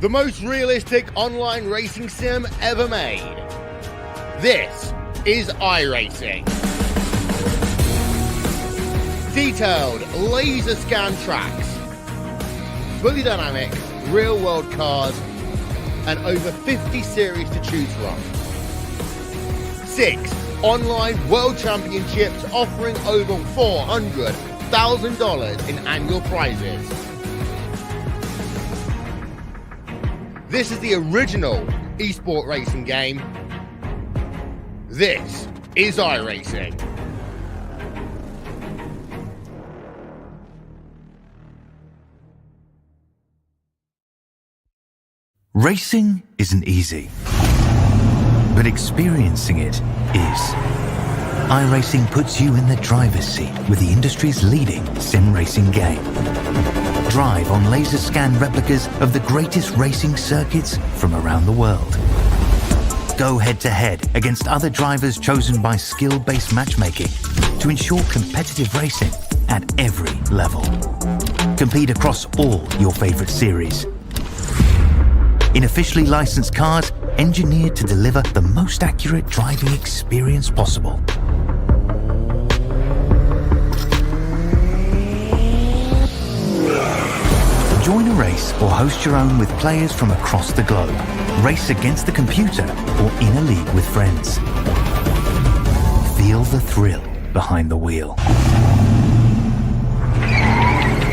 the most realistic online racing sim ever made. This is iRacing. Detailed laser scan tracks, fully dynamic, real world cars, and over 50 series to choose from. 6 online world championships offering over $400,000 in annual prizes. This is the original esport racing game. This is iRacing. Racing isn't easy, but experiencing it is. iRacing puts you in the driver's seat with the industry's leading sim racing game. Drive on laser scan replicas of the greatest racing circuits from around the world. Go head-to-head against other drivers chosen by skill-based matchmaking to ensure competitive racing at every level. Compete across all your favorite series. In officially licensed cars, engineered to deliver the most accurate driving experience possible. Join a race or host your own with players from across the globe. Race against the computer or in a league with friends. Feel the thrill behind the wheel.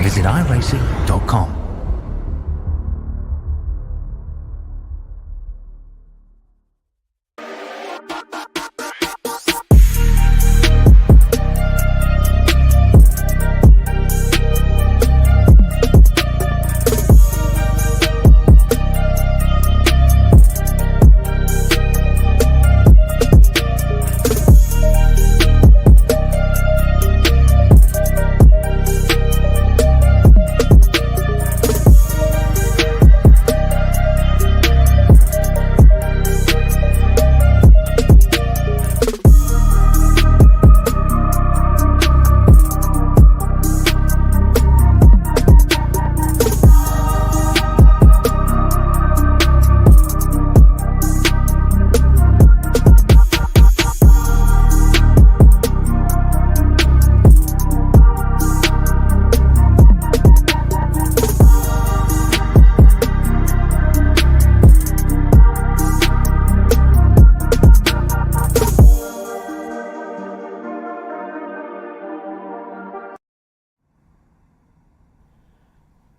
Visit iracing.com.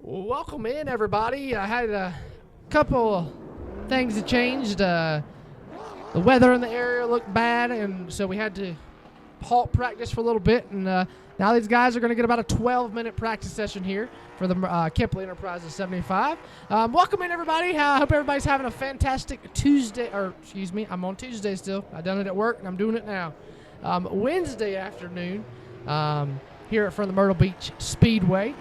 Welcome in, everybody. I had a couple things that changed. The weather in the area looked bad, and so we had to halt practice for a little bit. And now these guys are going to get about a 12-minute practice session here for the Kempley Enterprises 75. Welcome in, everybody. I hope everybody's having a fantastic Tuesday, or excuse me, I'm on Tuesday still. I done it at work, and I'm doing it now. Wednesday afternoon here at front of the Myrtle Beach Speedway.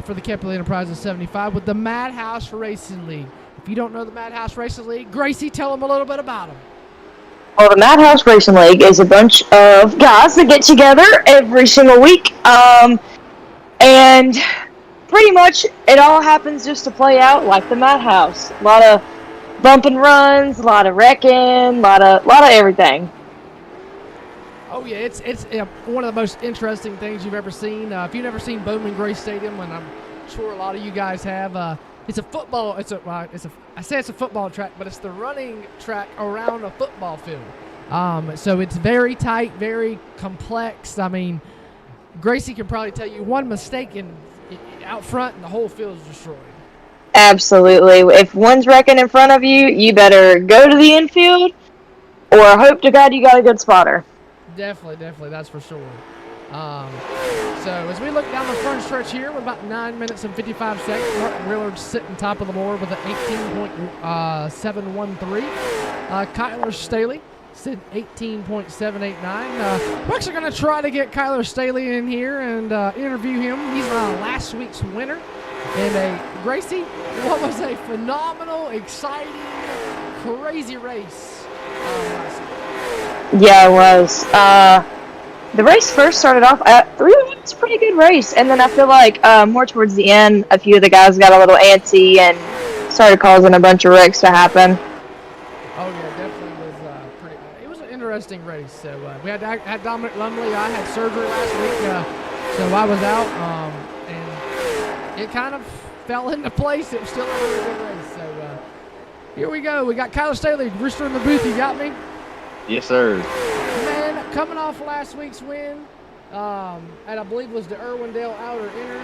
For the Kempley Enterprises 75 with the Madhouse Racing League. If you don't know the Madhouse Racing League, Gracie, tell them a little bit about them. Well, the Madhouse Racing League is a bunch of guys that get together every single week, and pretty much it all happens just to play out like the Madhouse. A lot of bump and runs, a lot of wrecking, a lot of everything. Oh yeah, it's one of the most interesting things you've ever seen. If you've never seen Bowman Gray Stadium, and I'm sure a lot of you guys have, it's a football. I say it's a football track, but it's the running track around a football field. So it's very tight, very complex. I mean, Gracie can probably tell you one mistake out front, and the whole field is destroyed. Absolutely. If one's wrecking in front of you, you better go to the infield, or hope to God you got a good spotter. Definitely, that's for sure. So as we look down the front stretch here with about 9 minutes and 55 seconds, Martin Willard's sitting top of the board with an 18.713. Kyler Staley sitting 18.789. We're actually going to try to get Kyler Staley in here and interview him. He's last week's winner. And Gracie, what was a phenomenal, exciting, crazy race last week. Yeah, it was. The race first started off at 3 minutes, pretty good race, and then I feel like more towards the end, a few of the guys got a little antsy and started causing a bunch of wrecks to happen. Oh yeah, definitely was pretty. It was an interesting race. So we had Dominic Lumley. I had surgery last week, so I was out, and it kind of fell into place. It was still a really good race. So here we go. We got Kyler Staley, Rooster in the booth. You got me? Yes, sir. Man, coming off last week's win, and I believe was the Irwindale Outer Inner,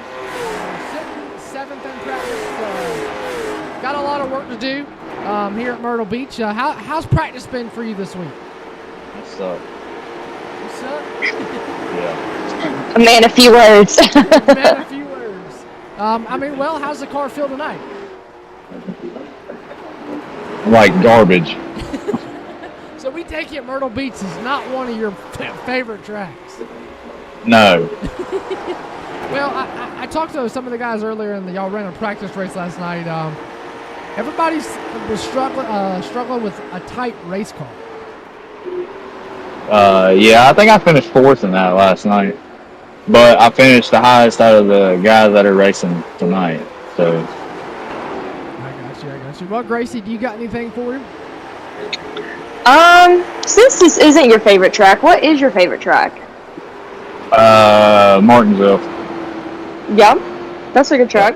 sitting 7th in practice. Got a lot of work to do here at Myrtle Beach. How's practice been for you this week? What's up? What's up? Yeah. Man, a few words. Man, a few words. Well, how's the car feel tonight? Like garbage. So we take it Myrtle Beach is not one of your favorite tracks. No. Well, I talked to some of the guys earlier, and y'all ran a practice race last night. Everybody was struggling with a tight race car. Yeah, I think I finished 4th in that last night. But I finished the highest out of the guys that are racing tonight. So. I got you. Well, Gracie, do you got anything for him? Since this isn't your favorite track, what is your favorite track? Martinsville. Yeah, that's a good track.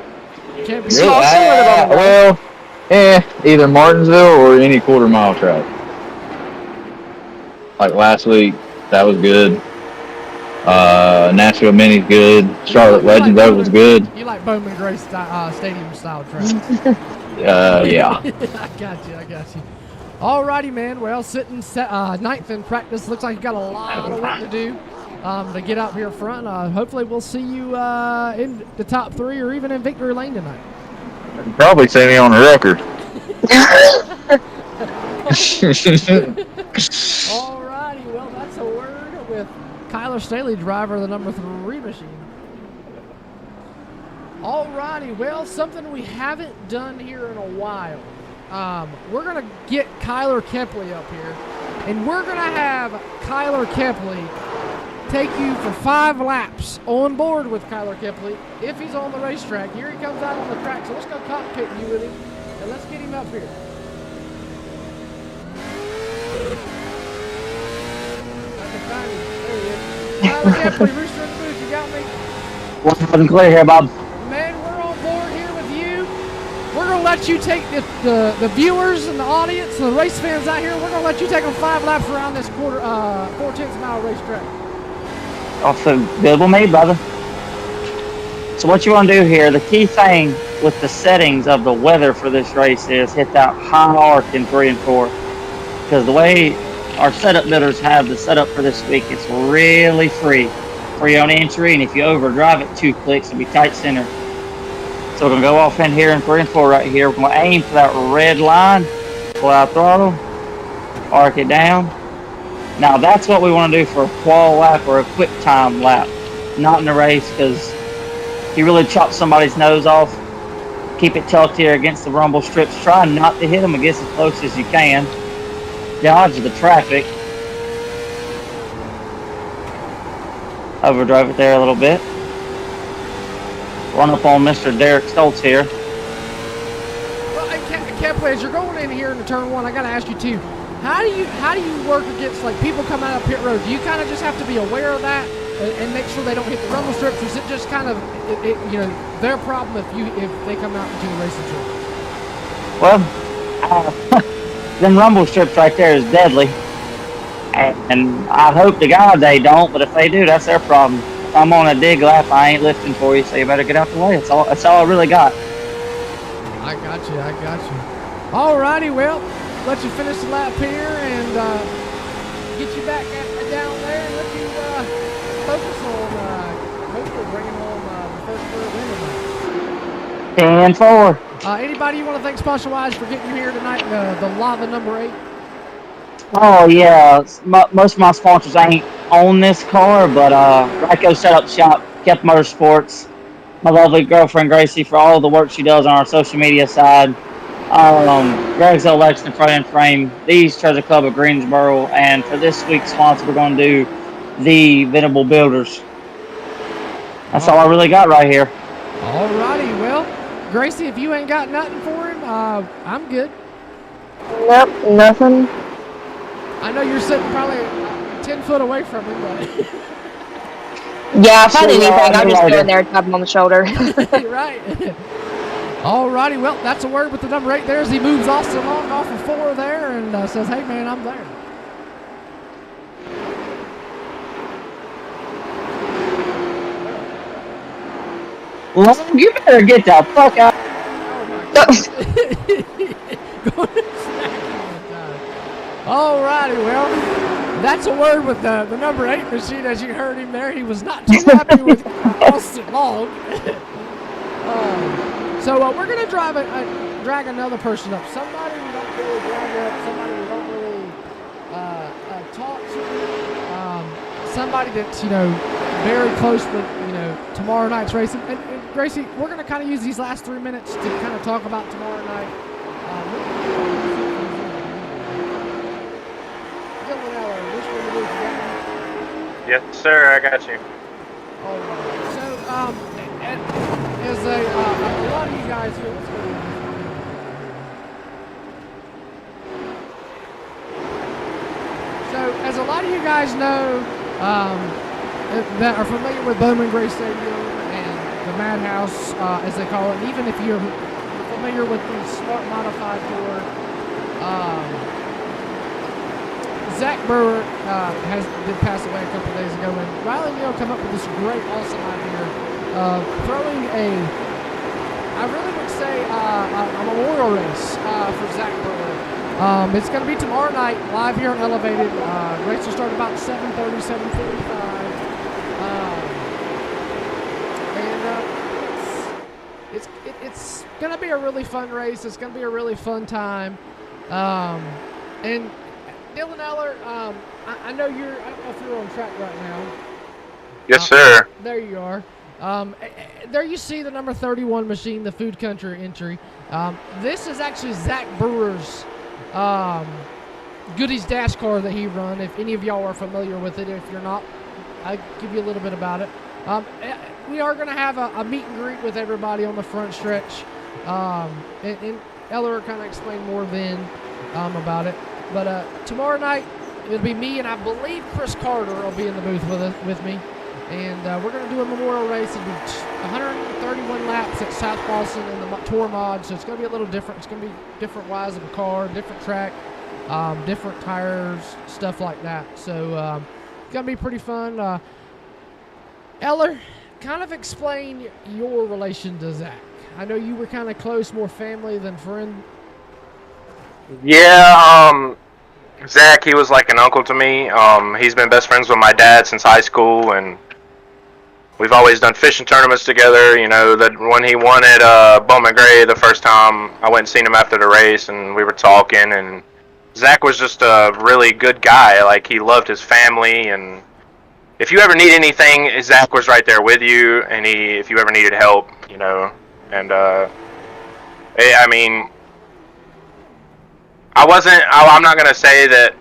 Can't be Small, similar to Bumblebee. Well, either Martinsville or any quarter-mile track. Like last week, that was good. Nashville Mini's good. Charlotte Legends, that was good. You like Bowman Gray Stadium style tracks? Yeah. I got you. Alrighty, man. Well, sitting 9th in practice. Looks like you got a lot of work to do to get up here front. Hopefully, we'll see you in the top 3 or even in victory lane tonight. Probably see me on the record. Alrighty. Well, that's a word with Kyler Staley, driver of the number 3 machine. Alrighty. Well, something we haven't done here in a while. We're going to get Kyler Kepley up here, and we're going to have Kyler Kepley take you for 5 laps on board with Kyler Kepley if he's on the racetrack. Here he comes out on the track, so let's go cockpit you with him, and let's get him up here. I can find him. There he is. Kyler Kepley, Rooster in the booth, you got me? Wasn't clear here, Bob. Man, we're on board here with you. We're going to let you take the viewers and the audience, the race fans out here, we're going to let you take them 5 laps around this 4/10 mile racetrack. Also good with me, brother. So what you want to do here, the key thing with the settings of the weather for this race is hit that high arc in 3 and 4. Because the way our setup builders have the setup for this week, it's really free on entry, and if you overdrive it 2 clicks, it'll be tight center. So we're going to go off in here in 3 and 4 right here. We're going to aim for that red line, pull out throttle, arc it down. Now that's what we want to do for a qual lap or a quick time lap, not in the race, because you really chop somebody's nose off. Keep it tilted here against the rumble strips. Try not to hit them against as close as you can. Dodge the traffic. Overdrive it there a little bit. Run up on Mr. Derek Stoltz here. Well, Kepley, as you're going in here into turn 1, I got to ask you too. How do you work against like people coming out of pit road? Do you kind of just have to be aware of that and make sure they don't hit the rumble strips? Or is it just kind of their problem if they come out into the racing strip? Well, them rumble strips right there is deadly, and I hope to God they don't. But if they do, that's their problem. If I'm on a dig lap, I ain't lifting for you, so you better get out the way. That's all I really got. I got you. Alrighty, well, let you finish the lap here and get you back down there and let you focus on hopefully bringing home the first win tonight. 10-4. Anybody you want to thank sponsor-wise for getting you here tonight? The Lava number 8. Oh yeah, most of my sponsors ain't on this car, but Ryko Setup Shop, Kept Motorsports, my lovely girlfriend Gracie for all the work she does on our social media side. Greg's Election Front and Frame, the East Treasure Club of Greensboro, and for this week's sponsor, we're going to do the Venable Builders. That's all I really got right here. Alrighty, well, Gracie, if you ain't got nothing for him, I'm good. Nope, nothing. I know you're sitting probably 10 foot away from him, but Yeah, if I need Sure, anything, I'll just go later. in there and tap him on the shoulder. right. Alrighty, well, that's a word with the number 8 there as he moves Austin Long off of 4 there and says, hey, man, I'm there. Well, you better get the fuck out. Alrighty, well, that's a word with the number 8 machine. As you heard him there, he was not too happy with Austin Long. So we're going to drag another person up. Somebody we don't really drag up, somebody we don't really talk to. Somebody that's, very close with, tomorrow night's racing. And Gracie, we're going to kind of use these last 3 minutes to kind of talk about tomorrow night. Yes, sir. I got you. All right. So, as a lot of you guys here, let's go to So, as a lot of you guys know, that are familiar with Bowman Gray Stadium and the Madhouse, as they call it, and even if you're familiar with the Smart Modified Tour, Zack Brewer did pass away a couple days ago, and Riley Neal come up with this great, awesome idea of throwing I really would say, a memorial race for Zack Brewer. It's going to be tomorrow night, live here on Elevated. Race will start about 7:30, 7:45. It's going to be a really fun race. It's going to be a really fun time. And Dylan Eller, I know I don't know if you're on track right now. Yes, sir. There you are. There you see the number 31 machine, the Food Country entry. This is actually Zack Brewer's Goodies Dash car that he run. If any of y'all are familiar with it, if you're not, I'll give you a little bit about it. We are going to have a meet and greet with everybody on the front stretch. And Eller kind of explained more then about it. But tomorrow night, it'll be me, and I believe Chris Carter will be in the booth with me. And we're going to do a memorial race. It'll be 131 laps at South Boston in the Tour Mod, so it's going to be a little different. It's going to be different wise of a car, different track, different tires, stuff like that. So it's going to be pretty fun. Eller, kind of explain your relation to Zack. I know you were kind of close, more family than friend. Yeah, Zack, he was like an uncle to me. He's been best friends with my dad since high school, and we've always done fishing tournaments together. That when he won at Bowman Gray the first time, I went and seen him after the race, and we were talking, and Zack was just a really good guy. Like, he loved his family, and if you ever need anything, Zack was right there with you, and if you ever needed help, and I mean, I'm not going to say that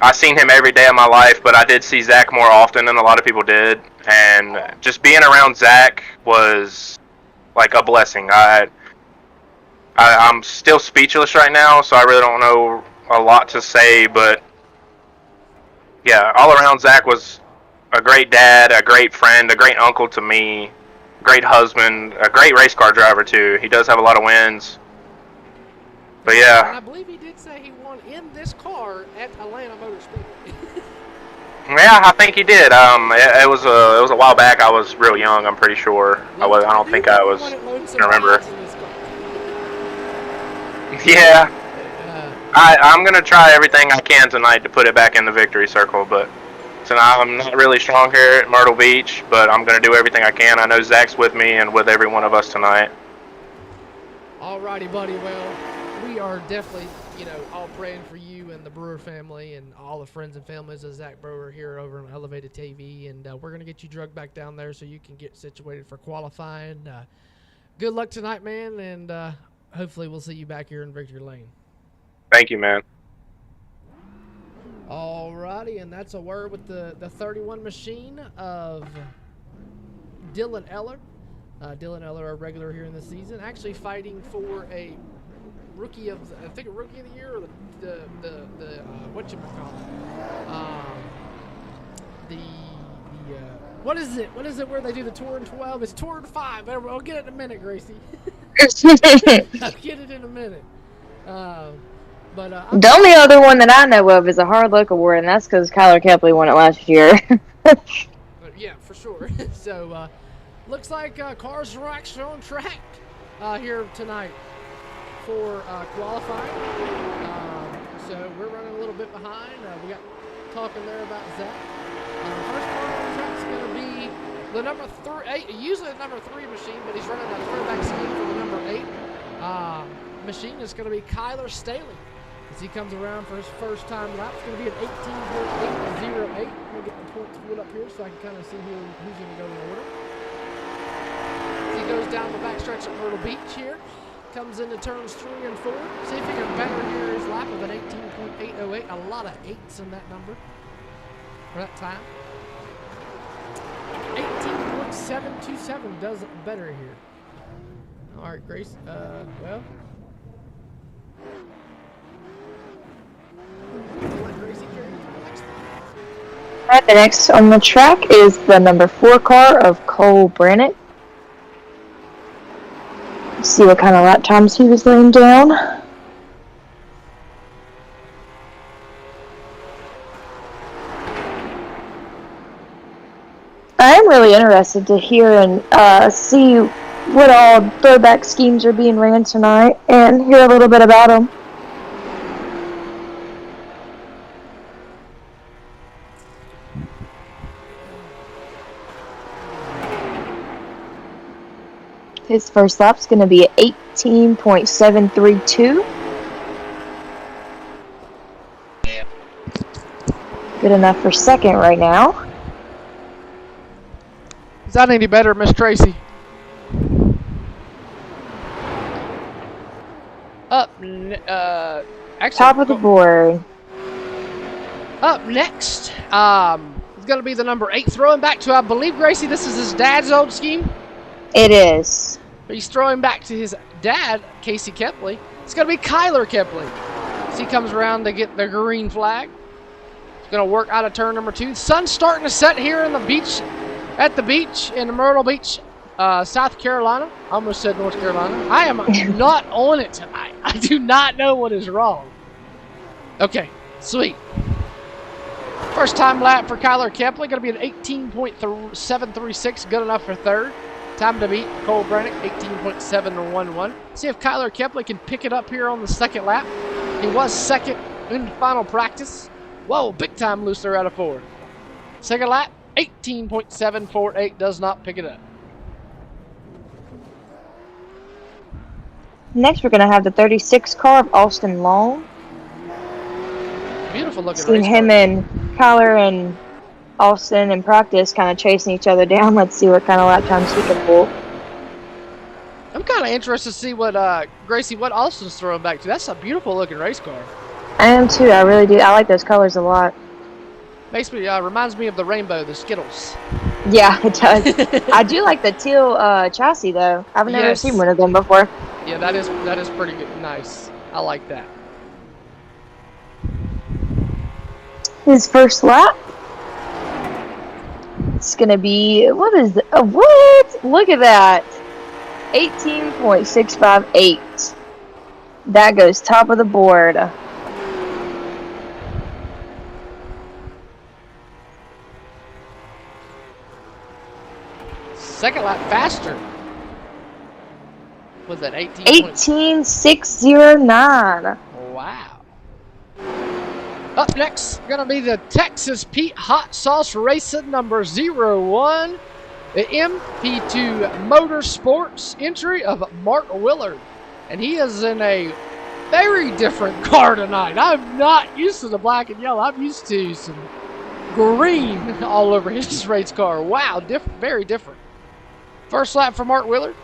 I seen him every day of my life, but I did see Zack more often than a lot of people did. And just being around Zack was like a blessing. I'm still speechless right now, so I really don't know a lot to say. But yeah, all around Zack was a great dad, a great friend, a great uncle to me, great husband, a great race car driver too. He does have a lot of wins. But yeah. And I believe he did say he won in this car at Atlanta Motor Speedway. Yeah, I think he did. It was a while back. I was real young. I'm pretty sure. I don't think I was. I remember. Yeah. I'm gonna try everything I can tonight to put it back in the victory circle. But tonight I'm not really strong here at Myrtle Beach. But I'm gonna do everything I can. I know Zack's with me and with every one of us tonight. Alrighty, buddy. Well, we are definitely, all praying for you and the Brewer family and all the friends and families of Zack Brewer here over on Elevated TV. And we're going to get you drugged back down there so you can get situated for qualifying. Good luck tonight, man, and hopefully we'll see you back here in Victory Lane. Thank you, man. Alrighty, and that's a word with the 31 machine of Dylan Eller. Dylan Eller, a regular here in the season, actually fighting for a rookie of the year, or the what is it? What is it where they do the tour in 12? It's tour in 5. I'll get it in a minute, Gracie. I'll get it in a minute. The only other one that I know of is a Hard Luck Award, and that's because Kyler Kepley won it last year. Yeah, for sure. So, looks like cars are actually on track here tonight for qualifying. So we're running a little bit behind. We got talking there about Zack. First car on track is going to be the number 3, usually the number 3 machine, but he's running that throwback scheme for the number 8 machine. It's going to be Kyler Staley as he comes around for his first time lap. It's going to be an 18.808. Let me get the points pulled up here so I can kind of see who's going to go in order. As he goes down the backstretch at Myrtle Beach here, comes into turns 3 and 4. See if he can better here his lap with an 18.808. A lot of 8s in that number for that time. 18.727 does better here. All right, Grace. Well. Alright, the next on the track is the number 4 car of Cole Brannick. Let's see what kind of lap times he was laying down. I am really interested to hear and see what all throwback schemes are being ran tonight and hear a little bit about them. His first lap's going to be at 18.732. Good enough for second right now. Is that any better, Miss Tracy? Actually, Top of the board. Up next, is going to be the number 8, throwing back to, I believe, Gracie, this is his dad's old scheme. It is. He's throwing back to his dad, Casey Kepley. It's going to be Kyler Kepley. As he comes around to get the green flag. He's going to work out of turn number 2. Sun's starting to set here in the beach, at the beach in Myrtle Beach, South Carolina. I almost said North Carolina. I am not on it tonight. I do not know what is wrong. Okay, sweet. First time lap for Kyler Kepley. Going to be an 18.736. Good enough for third. Time to beat Cole Brannick, 18.711. See if Kyler Kepley can pick it up here on the second lap. He was second in final practice. Whoa, big time looser out of 4. Second lap, 18.748, does not pick it up. Next, we're going to have the 36 car of Austin Long. Beautiful looking Seen race him car. and Kyler and Austin in practice kind of chasing each other down. Let's see what kind of lap times he can pull. I'm kind of interested to see what, Gracie, what Austin's throwing back to. That's a beautiful looking race car. I am too. I really do. I like those colors a lot. Makes me, reminds me of the rainbow, the Skittles. Yeah, it does. I do like the teal chassis though. I've never seen one of them before. Yeah, that is pretty good. Nice. I like that. His first lap. It's gonna be what? Look at that. 18.658. That goes top of the board. Second lap faster. Was that 18? 18.609. Wow. Up next, going to be the Texas Pete Hot Sauce Racing number 01. The MP2 Motorsports entry of Mark Willard. And he is in a very different car tonight. I'm not used to the black and yellow. I'm used to some green all over his race car. Wow, very different. First lap for Mark Willard.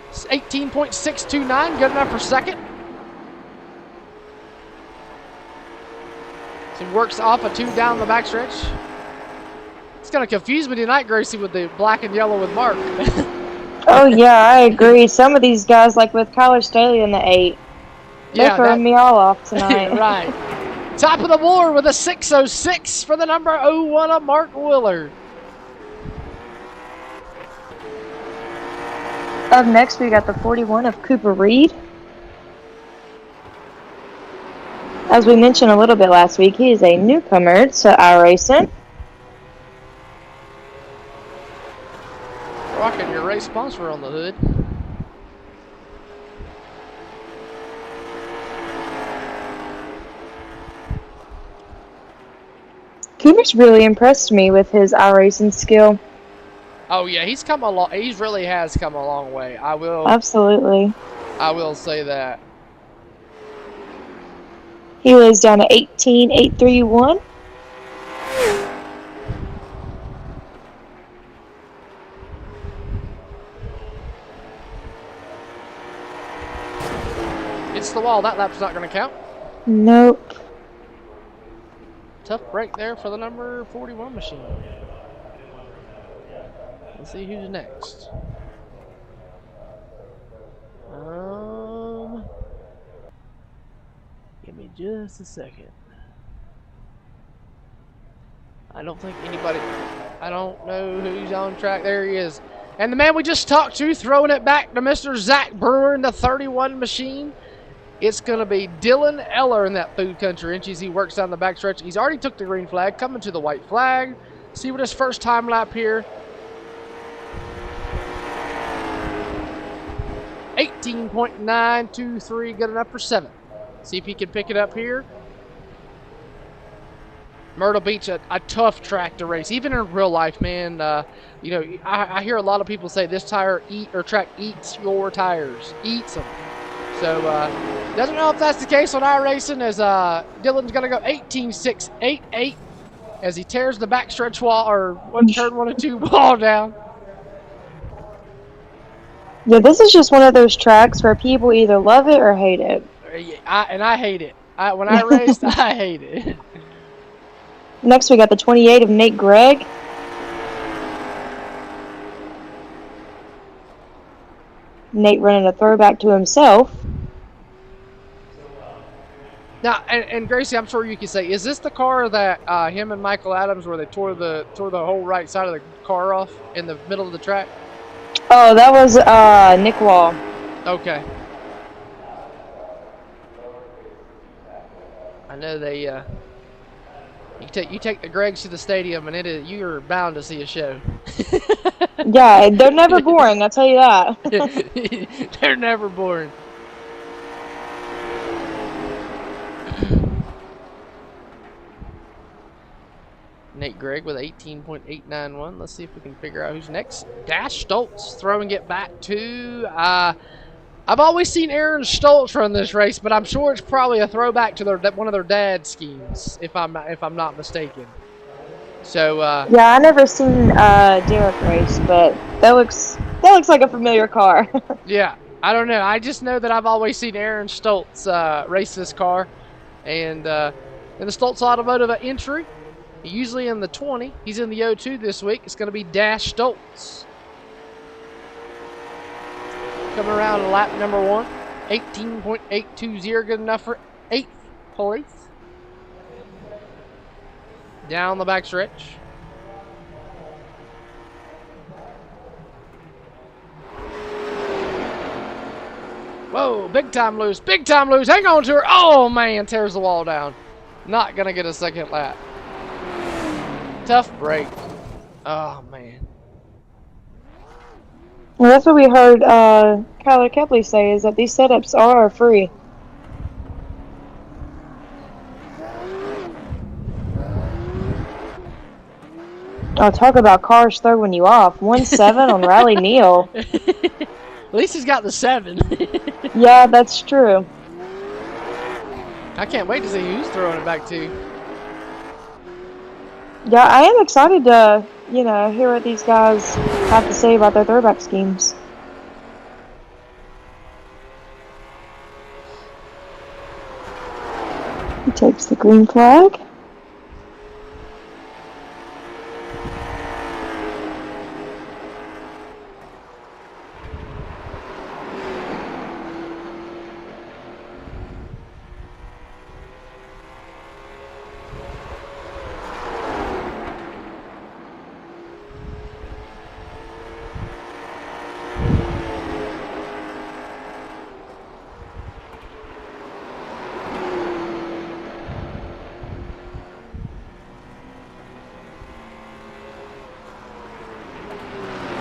It's 18.629, good enough for second. So he works off a 2 down the backstretch. It's going to confuse me tonight, Gracie, with the black and yellow with Mark. Oh yeah, I agree. Some of these guys, like with Kyler Staley in the 8, they're throwing me all off tonight. Right. Top of the board with a 606 for the number 01 of Mark Willard. Up next, we got the 41 of Cooper Reed. As we mentioned a little bit last week, he is a newcomer to iRacing. Rocking your race sponsor on the hood. Cooper's really impressed me with his iRacing skill. Oh yeah, he's come a long. He really has come a long way. Absolutely. I will say that. He lays down at 18,831. It's the wall. That lap's not going to count. Nope. Tough break there for the number 41 machine. Let's see who's next. Give me just a second. I don't think anybody. I don't know who's on track. There he is. And the man we just talked to, throwing it back to Mr. Zack Brewer in the 31 machine. It's going to be Dylan Eller in that Food Country Inches. He works down the backstretch. He's already took the green flag, coming to the white flag. See what his first time lap here. 18.923, good enough for 7th. See if he can pick it up here. Myrtle Beach, a tough track to race, even in real life, man. You know, I hear a lot of people say this track eats your tires, eats them. So, doesn't know if that's the case on iRacing, as Dylan's going to go 18.688 as he tears the backstretch wall, or turn 1 and 2 wall down. Yeah, this is just one of those tracks where people either love it or hate it. I hate it. When I raced, I hate it. Next, we got the 28 of Nate Gregg. Nate running a throwback to himself. Now, and Gracie, I'm sure you can say, is this the car that him and Michael Adams, where they tore the whole right side of the car off in the middle of the track? Oh, that was Nick Wall. Okay. I know they. You take the Greggs to the stadium, and you're bound to see a show. Yeah, they're never boring. I'll tell you that. They're never boring. Nate Gregg with 18.891. Let's see if we can figure out who's next. Dash Stoltz throwing it back to. I've always seen Aaron Stoltz run this race, but I'm sure it's probably a throwback to one of their dad's schemes, if I'm not mistaken. So. Yeah, I never seen Derek race, but that looks like a familiar car. Yeah, I don't know. I just know that I've always seen Aaron Stoltz race this car, and in the Stoltz Automotive entry. Usually in the 20. He's in the 02 this week. It's going to be Dash Stoltz. Coming around in lap number 1. 18.820, good enough for 8th place. Down the back stretch. Whoa, big time loose, big time loose. Hang on to her. Oh, man, tears the wall down. Not going to get a second lap. Tough break. Oh, man. Well, that's what we heard Kyler Kepley say, is that these setups are free. Oh, talk about cars throwing you off. 1-7 on Rally Neal. At least he's got the 7. Yeah, that's true. I can't wait to see who's throwing it back to. Yeah, I am excited to, hear what these guys have to say about their throwback schemes. He takes the green flag.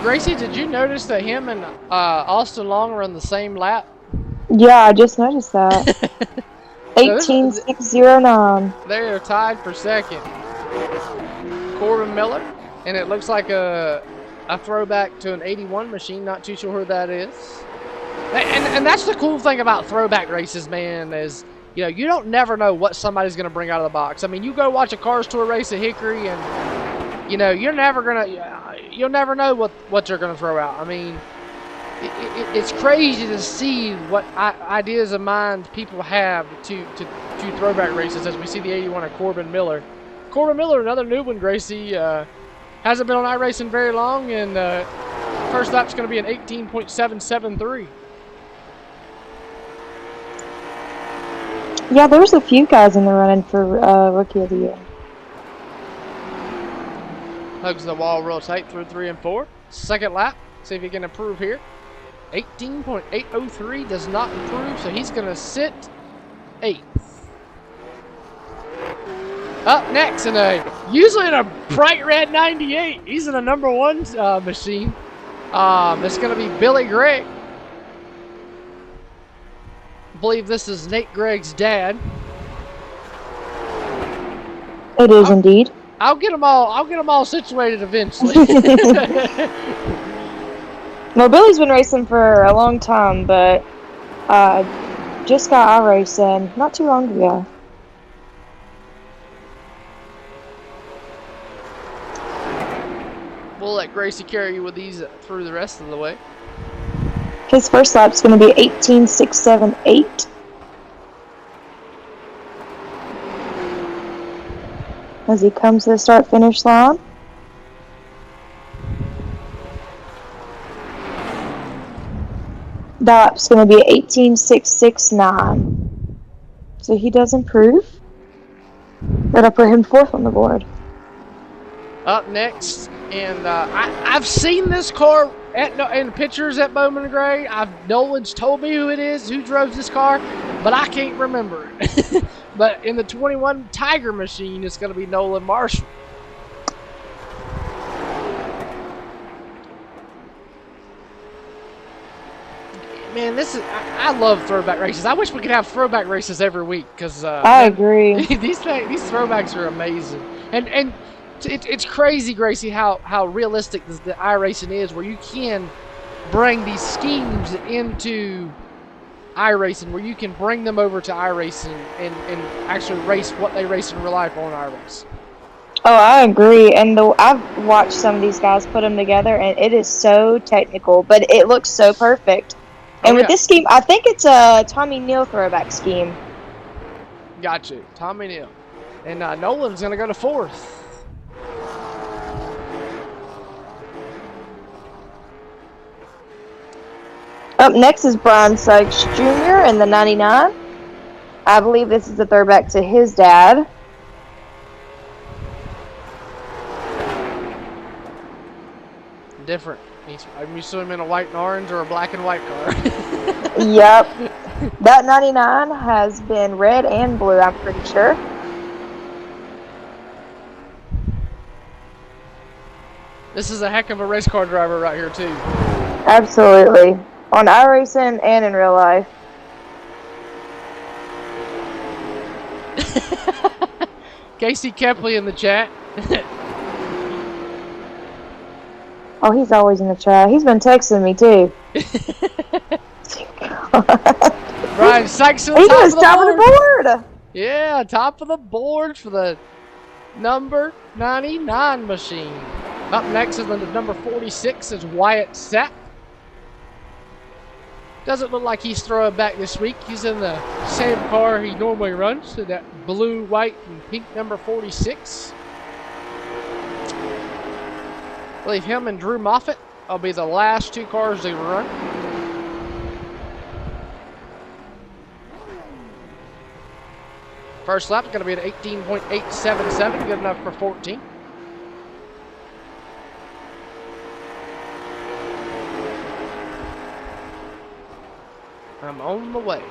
Gracie, did you notice that him and Austin Long are on the same lap? Yeah, I just noticed that. 18,609. They are tied for second. Corbin Miller, and it looks like a throwback to an 81 machine. Not too sure who that is. And that's the cool thing about throwback races, man, is you don't never know what somebody's going to bring out of the box. I mean, you go watch a Cars Tour race at Hickory, and you'll never know what they're going to throw out. I mean, it's crazy to see what ideas of mind people have to throwback races, as we see the 81 of Corbin Miller. Corbin Miller, another new one, Gracie, hasn't been on iRacing very long, and first lap's going to be an 18.773. Yeah, there's a few guys in the running for Rookie of the Year. Hugs the wall real tight through 3 and 4. Second lap, see if he can improve here. 18.803 does not improve, so he's going to sit 8th. Up next, usually in a bright red 98, he's in a number 1 machine. It's going to be Billy Gregg. I believe this is Nate Gregg's dad. It is indeed. I'll get them all situated eventually. Well, Billy's been racing for a long time, but just got iRacing not too long ago. We'll let Gracie carry you with these through the rest of the way. His first lap's going to be 18.678. As he comes to the start-finish line. That lap's going to be 18.669. So he does improve. That'll put him 4th on the board. Up next, and I've seen this car in pictures at Bowman Gray. Nolan's told me who it is, who drove this car, but I can't remember it. But in the 21 Tiger machine, it's going to be Nolan Marshall. Man, I love throwback races. I wish we could have throwback races every week, because I agree. these throwbacks are amazing. And it's crazy, Gracie, how realistic the iRacing is, where you can bring these schemes into iRacing, where you can bring them over to iRacing and actually race what they race in real life on iRace. Oh, I agree. And I've watched some of these guys put them together, and it is so technical, but it looks so perfect. And with this scheme, I think it's a Tommy Neal throwback scheme. Got you. Tommy Neal. And Nolan's going to go to 4th. Up next is Brian Sykes Jr. in the 99. I believe this is a throwback to his dad. Different. I'm used to him in a white and orange or a black and white car. Yep. That 99 has been red and blue, I'm pretty sure. This is a heck of a race car driver right here, too. Absolutely. On iRacing and in real life. Casey Kepley in the chat. Oh, he's always in the chat. He's been texting me, too. Brian Sykes on He top was of the top of the board. Yeah, top of the board for the number 99 machine. Up next is the number 46 is Wyatt Sapp. Doesn't look like he's throwing back this week. He's in the same car he normally runs, so that blue, white, and pink number 46. I believe him and Drew Moffitt will be the last 2 cars they run. First lap is going to be at 18.877, good enough for 14. I'm on the way.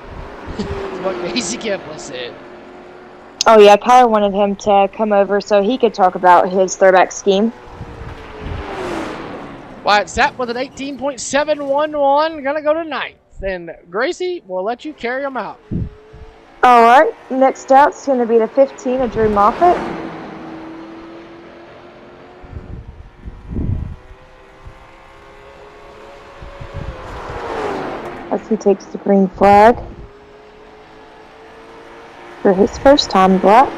That's what Casey Kepley said. Oh, yeah, Kyle wanted him to come over so he could talk about his throwback scheme. Wyatt Sapp with an 18.711, gonna go to ninth. And Gracie, we'll let you carry them out. All right, next out's going to be the 15 of Drew Moffett. As he takes the green flag for his first time black.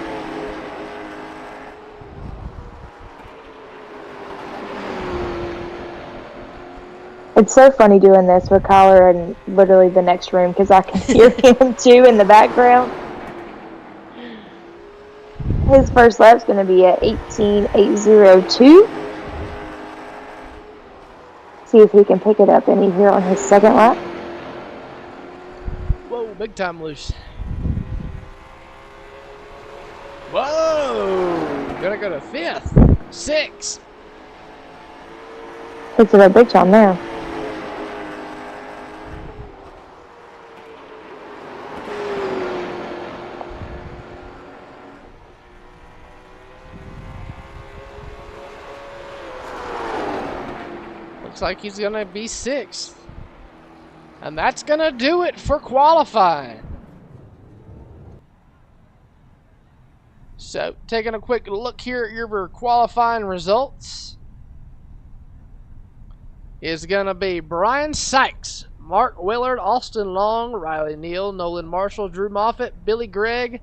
It's so funny doing this with Kyler in literally the next room because I can hear him too in the background. His first lap's going to be at 18.802. See if he can pick it up any here on his second lap. Whoa, big time loose. Whoa, gonna go to fifth, sixth. Picks it up big time there. Looks like he's gonna be sixth. And that's gonna do it for qualifying. So, taking a quick look here at your qualifying results is gonna be Brian Sykes, Mark Willard, Austin Long, Riley Neal, Nolan Marshall, Drew Moffett, Billy Gregg,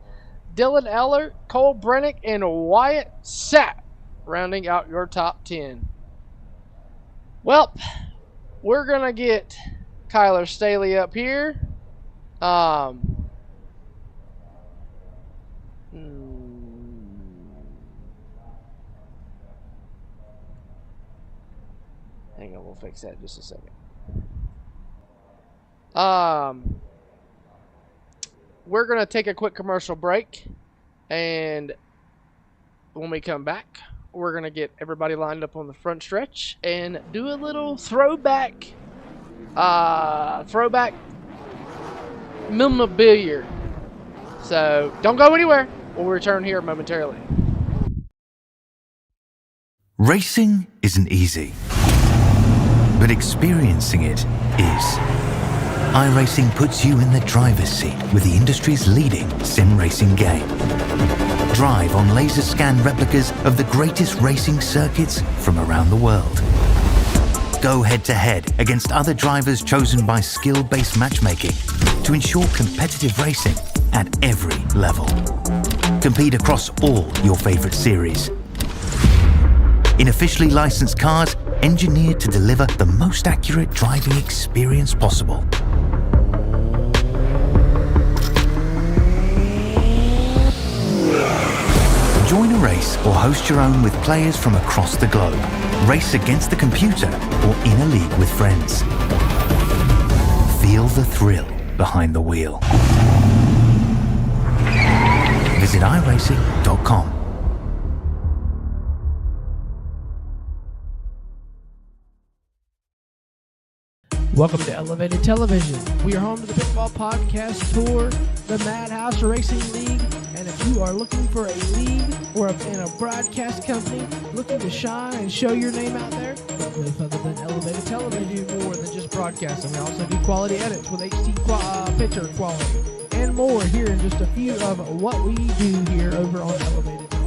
Dylan Eller, Cole Brennick, and Wyatt Sapp, rounding out your top 10. Well, we're gonna get Kyler Staley up here. Hang on, we'll fix that in just a second. We're gonna take a quick commercial break, and when we come back, we're gonna get everybody lined up on the front stretch and do a little throwback memorabilia. So don't go anywhere. We'll return here momentarily. Racing isn't easy, but experiencing it is. iRacing puts you in the driver's seat with the industry's leading sim racing game. Drive on laser scan replicas of the greatest racing circuits from around the world. Go head-to-head against other drivers chosen by skill-based matchmaking to ensure competitive racing at every level. Compete across all your favorite series. In officially licensed cars, engineered to deliver the most accurate driving experience possible. Join a race or host your own with players from across the globe. Race against the computer or in a league with friends. Feel the thrill behind the wheel. Visit iRacing.com. Welcome to Elevated Television. We are home to the Pitfall Podcast Tour, the Madhouse Racing League, and if you are looking for a league or in a broadcast company looking to shine and show your name out there, look no further than Elevated Television. We do more than just broadcasting. We also do quality edits with HD picture quality and more. Here in just a few of what we do here over on Elevated Television.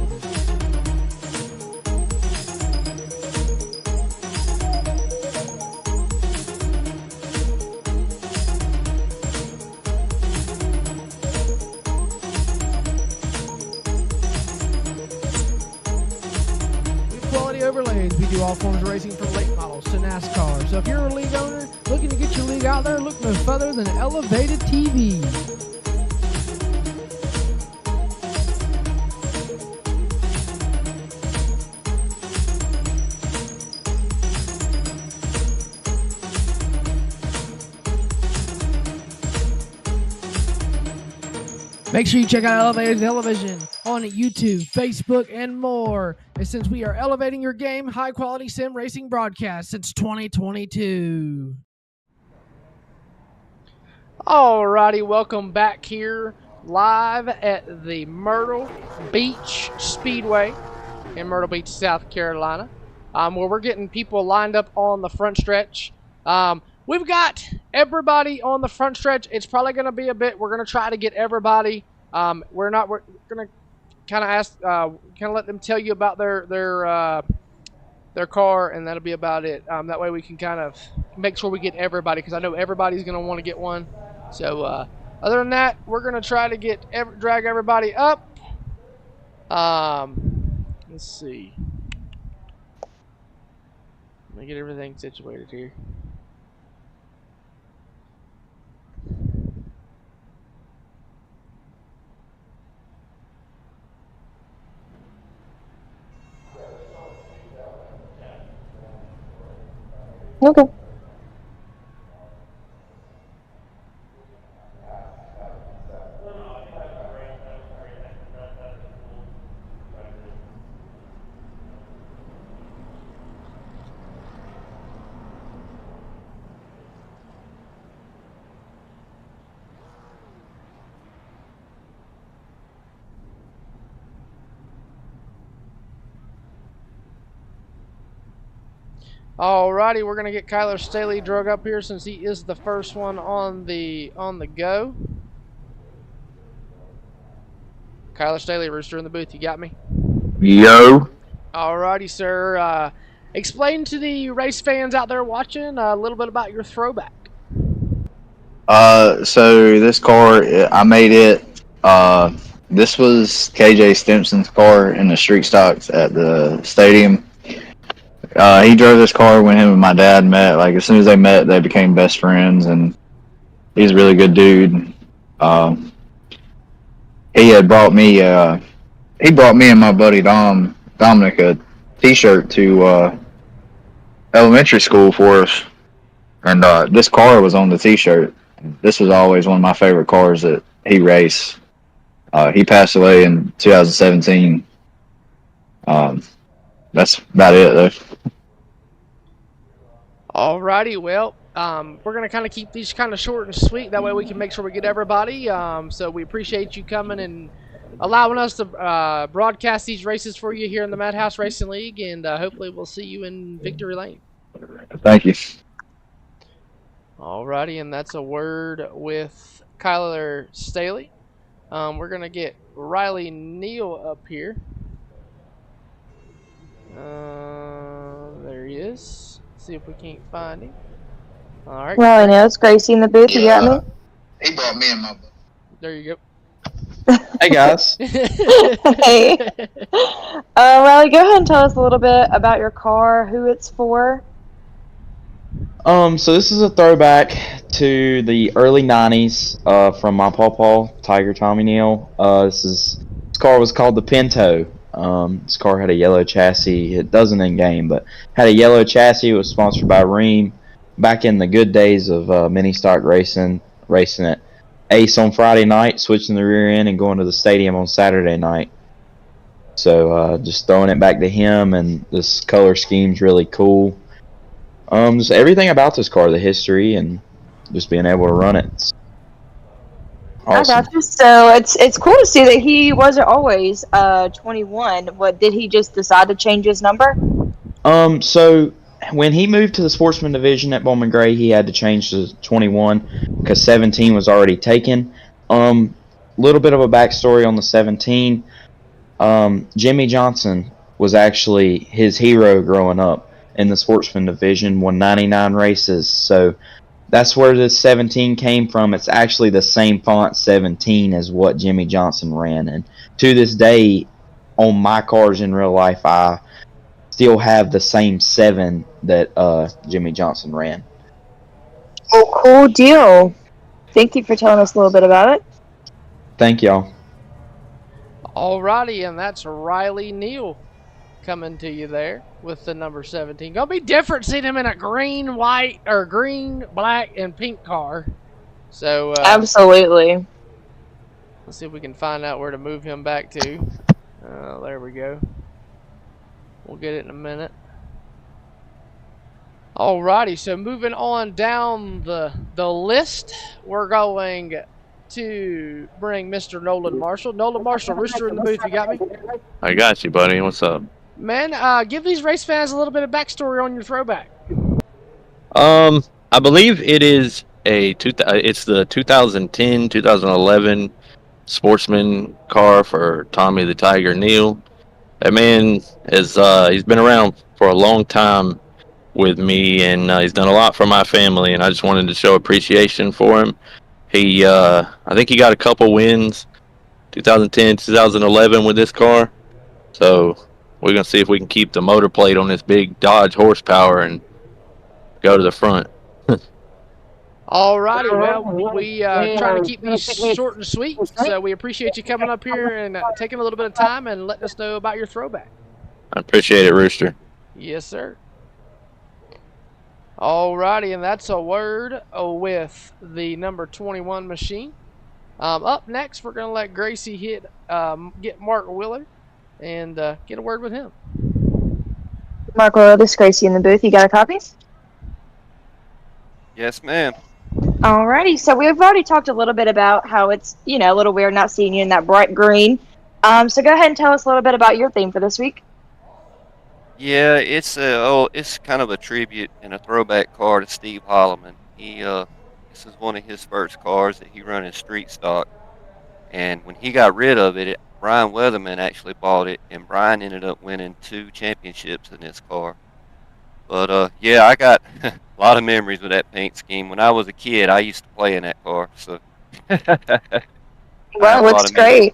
Overlays. We do all forms of racing from late models to NASCAR. So if you're a league owner looking to get your league out there, look no further than Elevated TV. Make sure you check out Elevated Television on YouTube, Facebook, and more. And since we are elevating your game, high-quality sim racing broadcast since 2022. Alrighty, welcome back here live at the Myrtle Beach Speedway in Myrtle Beach, South Carolina. where we're getting people lined up on the front stretch. We've got everybody on the front stretch. It's probably going to be a bit. We're going to try to get everybody. We're going to kind of ask, kind of let them tell you about their car, and that'll be about it. That way we can kind of make sure we get everybody, because I know everybody's going to want to get one. So other than that, we're going to try to drag everybody up. Let's see. Let me get everything situated here. Okay. Alrighty, we're gonna get Kyler Staley drug up here since he is the first one on the go. Kyler Staley, Rooster in the booth, you got me? Yo. Alrighty, sir. Explain to the race fans out there watching a little bit about your throwback. So this car, I made it. This was KJ Stimson's car in the street stocks at the stadium. He drove this car when him and my dad met. Like, as soon as they met, they became best friends, and he's a really good dude. He had brought me, he brought me and my buddy Dominic a T-shirt to elementary school for us, and this car was on the T-shirt. This was always one of my favorite cars that he raced. He passed away in 2017. That's about it, though. Alrighty, well, we're going to kind of keep these kind of short and sweet. That way we can make sure we get everybody. So we appreciate you coming and allowing us to broadcast these races for you here in the Madhouse Racing League. And hopefully we'll see you in Victory Lane. Thank you. Alrighty, and that's a word with Kyler Staley. We're going to get Riley Neal up here. There he is. See if we can't find him. All right. Well, I know it's Gracie in the booth. You got me? He brought me and my buddy. There you Hey guys. Hey. Riley, go ahead and tell us a little bit about your car, who it's for. So this is a throwback to the early '90s from my pawpaw, Tiger Tommy Neal. This car was called the Pinto. This car had a yellow chassis. It doesn't in game, but had a yellow chassis. It was sponsored by Ream back in the good days of mini stock racing at Ace on Friday night, switching the rear end and going to the stadium on Saturday night. So just throwing it back to him, and this color scheme's really cool. Just everything about this car, the history, and just being able to run it. It's awesome. I got you. So it's cool to see that he wasn't always 21. What, did he just decide to change his number? So when he moved to the sportsman division at Bowman Gray, he had to change to 21 because 17 was already taken. Little bit of a backstory on the 17. Jimmy Johnson was actually his hero growing up in the sportsman division, won 99 races. So that's where this 17 came from. It's actually the same font 17 as what Jimmy Johnson ran. And to this day, on my cars in real life, I still have the same 7 that Jimmy Johnson ran. Oh, cool deal. Thank you for telling us a little bit about it. Thank y'all. Alrighty, and that's Riley Neal coming to you there with the number 17. Gonna be different seeing him in a green, white, or green, black, and pink car. So Absolutely. let's see if we can find out where to move him back to. There we go. We'll get it in a minute. Alrighty, so moving on down the list, we're going to bring Mr. Nolan Marshall. Nolan Marshall, Rooster in the booth, you got me? I got you, buddy. What's up? Man, give these race fans a little bit of backstory on your throwback. I believe it is it's the 2010, 2011 sportsman car for Tommy the Tiger Neal. That man is he's been around for a long time with me, and he's done a lot for my family, and I just wanted to show appreciation for him. He I think he got a couple wins 2010, 2011 with this car. So we're going to see if we can keep the motor plate on this big Dodge horsepower and go to the front. Alrighty, well, we trying to keep these short and sweet, so we appreciate you coming up here and taking a little bit of time and letting us know about your throwback. I appreciate it, Rooster. Yes, sir. Alrighty, and that's a word with the number 21 machine. Up next, we're going to let Gracie get Mark Willer and get a word with him. Mark Willer, this is Gracie in the booth. You got a copy? Yes, ma'am. Alrighty, so we've already talked a little bit about how it's, a little weird not seeing you in that bright green. So go ahead and tell us a little bit about your theme for this week. Yeah, it's kind of a tribute and a throwback car to Steve Holloman. This is one of his first cars that he run in street stock, and when he got rid of it, Brian Weatherman actually bought it, and Brian ended up winning 2 championships in this car. But yeah, I got a lot of memories with that paint scheme. When I was a kid, I used to play in that car. So. Well, it looks great.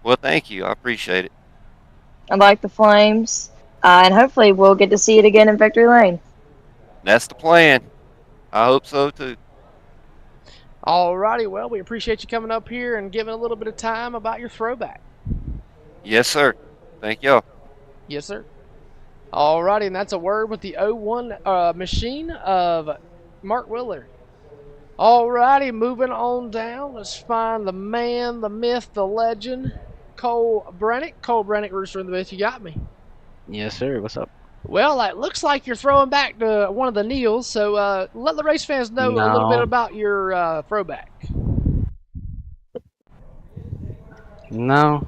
Well, thank you. I appreciate it. I like the flames, and hopefully we'll get to see it again in Victory Lane. That's the plan. I hope so too. Alrighty, well, we appreciate you coming up here and giving a little bit of time about your throwback. Yes, sir. Thank y'all. Yes, sir. Alrighty, and that's a word with the 01 machine of Mark Willer. Alrighty, moving on down. Let's find the man, the myth, the legend, Cole Brennick. Cole Brennick, Rooster in the booth. You got me. Yes, sir. What's up? Well, it looks like you're throwing back to one of the Neals, so let the race fans know a little bit about your throwback. No,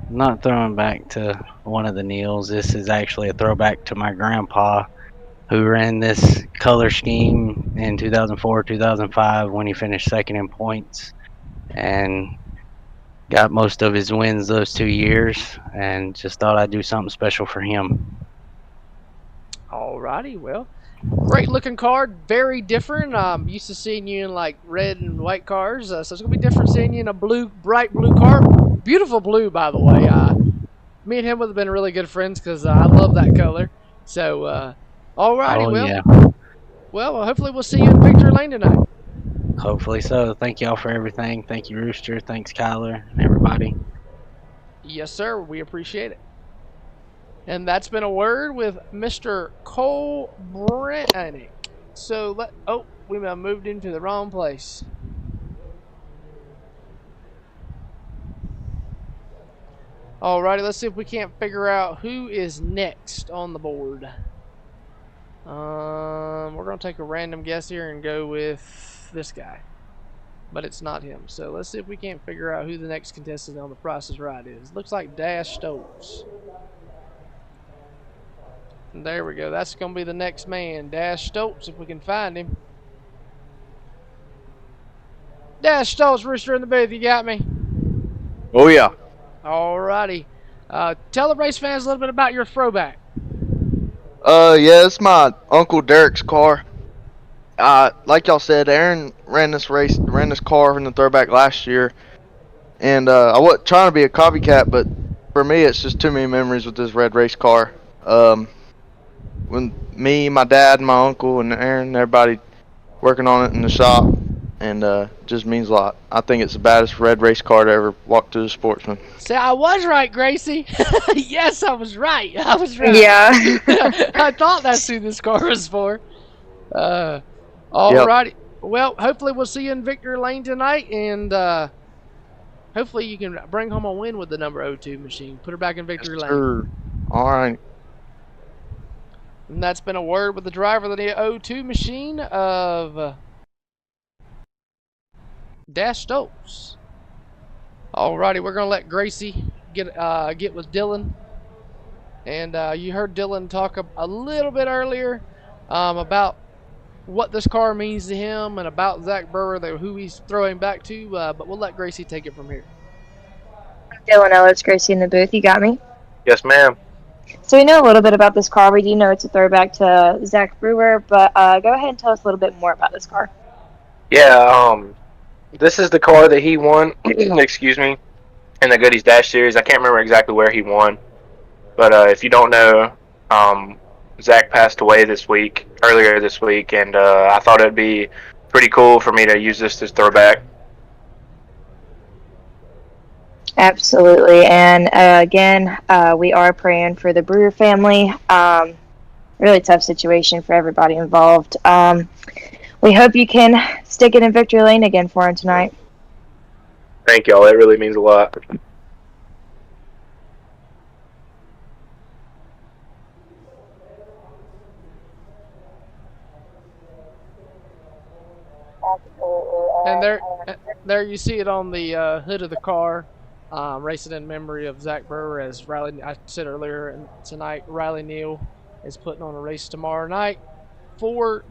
not throwing back to one of the Neals. This is actually a throwback to my grandpa, who ran this color scheme in 2004, 2005 when he finished second in points and got most of his wins those 2 years, and just thought I'd do something special for him. Alrighty, well, great looking car, very different. Used to seeing you in like red and white cars, so it's gonna be different seeing you in a bright blue car. Beautiful blue, by the way. Me and him would have been really good friends because I love that color. So, alrighty, well, hopefully we'll see you in Victory Lane tonight. Hopefully so. Thank y'all for everything. Thank you, Rooster. Thanks, Kyler, and everybody. Yes, sir. We appreciate it. And that's been a word with Mr. Cole Brennick. So we may have moved into the wrong place. Alrighty, let's see if we can't figure out who is next on the board. We're gonna take a random guess here and go with this guy, but it's not him. So let's see if we can't figure out who the next contestant on The Price is Right is. Looks like Dash Stoltz. There we go. That's going to be the next man. Dash Stoltz, if we can find him. Dash Stoltz, Rooster in the booth. You got me? Oh, yeah. Alrighty. Tell the race fans a little bit about your throwback. Yeah, it's my Uncle Derek's car. Like y'all said, Aaron ran this car in the throwback last year. And I wasn't trying to be a copycat, but for me, it's just too many memories with this red race car. When me, my dad, my uncle, and Aaron, everybody working on it in the shop, and just means a lot. I think it's the baddest red race car to ever walk through the Sportsman. See, I was right, Gracie. Yes, I was right. I was right. Yeah. I thought that's who this car was for. Alrighty. Yep. Well, hopefully we'll see you in Victory Lane tonight, and hopefully you can bring home a win with the number 02 machine. Put her back in Victory Lane. Sure. All right. And that's been a word with the driver of the 02 machine of Dash Stoltz. Alrighty, we're gonna let Gracie get with Dylan And you heard Dylan talk a little bit earlier about what this car means to him and about Zack Brewer, who he's throwing back to. But we'll let Gracie take it from here. Dylan Ellis, Gracie in the booth. You got me? Yes, ma'am. So we know a little bit about this car. We do know it's a throwback to Zack Brewer, but go ahead and tell us a little bit more about this car. Yeah, this is the car that he won, excuse me, in the Goodies Dash Series. I can't remember exactly where he won. But if you don't know, Zack passed away earlier this week, and I thought it'd be pretty cool for me to use this as throwback. Absolutely. And again, we are praying for the Brewer family. Really tough situation for everybody involved. We hope you can stick it in victory lane again for him tonight. Thank y'all. That really means a lot. And there you see it on the hood of the car, racing in memory of Zack Brewer. As Riley, I said earlier tonight, Riley Neal is putting on a race tomorrow night for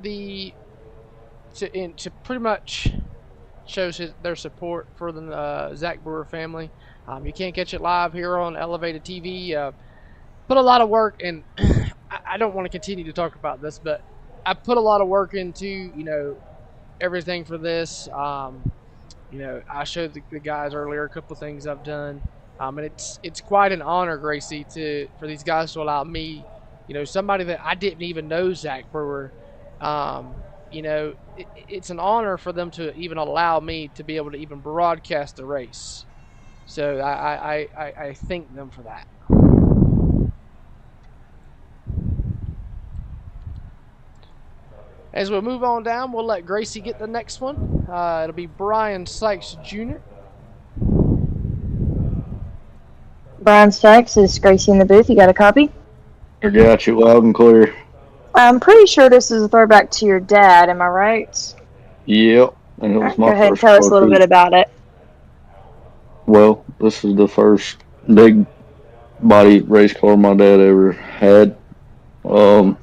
to pretty much shows their support for the Zack Brewer family. You can't catch it live here on Elevated TV. Put a lot of work, and I don't want to continue to talk about this, but I put a lot of work into everything for this. I showed the guys earlier a couple of things I've done, and it's quite an honor, Gracie, for these guys to allow me, somebody that I didn't even know, Zack Brewer. It's an honor for them to even allow me to be able to even broadcast the race. So I thank them for that. As we move on down, we'll let Gracie get the next one. It'll be Brian Sykes Jr. Brian Sykes is Gracie in the booth. You got a copy? I got you loud and clear. I'm pretty sure this is a throwback to your dad. Am I right? Yep. And it was my Go ahead and first tell us a little car, bit about it. Well, this is the first big body race car my dad ever had. It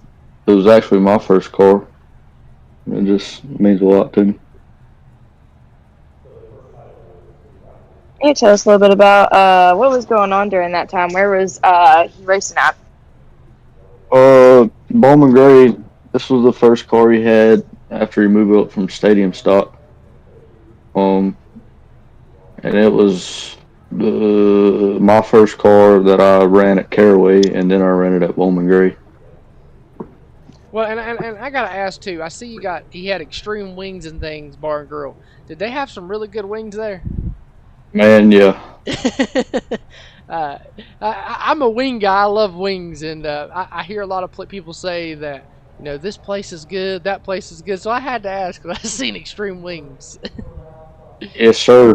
was actually my first car. It just means a lot to me. Can you tell us a little bit about what was going on during that time? Where was he racing at? Bowman Gray, this was the first car he had after he moved up from stadium stock. And it was my first car that I ran at Caraway, and then I ran it at Bowman Gray. Well, and I gotta ask too. I see he had extreme wings and things, Bar and Grill. Did they have some really good wings there? Man, yeah. I'm a wing guy. I love wings, and I hear a lot of people say that this place is good, that place is good. So I had to ask because I've seen extreme wings. Yes, sir.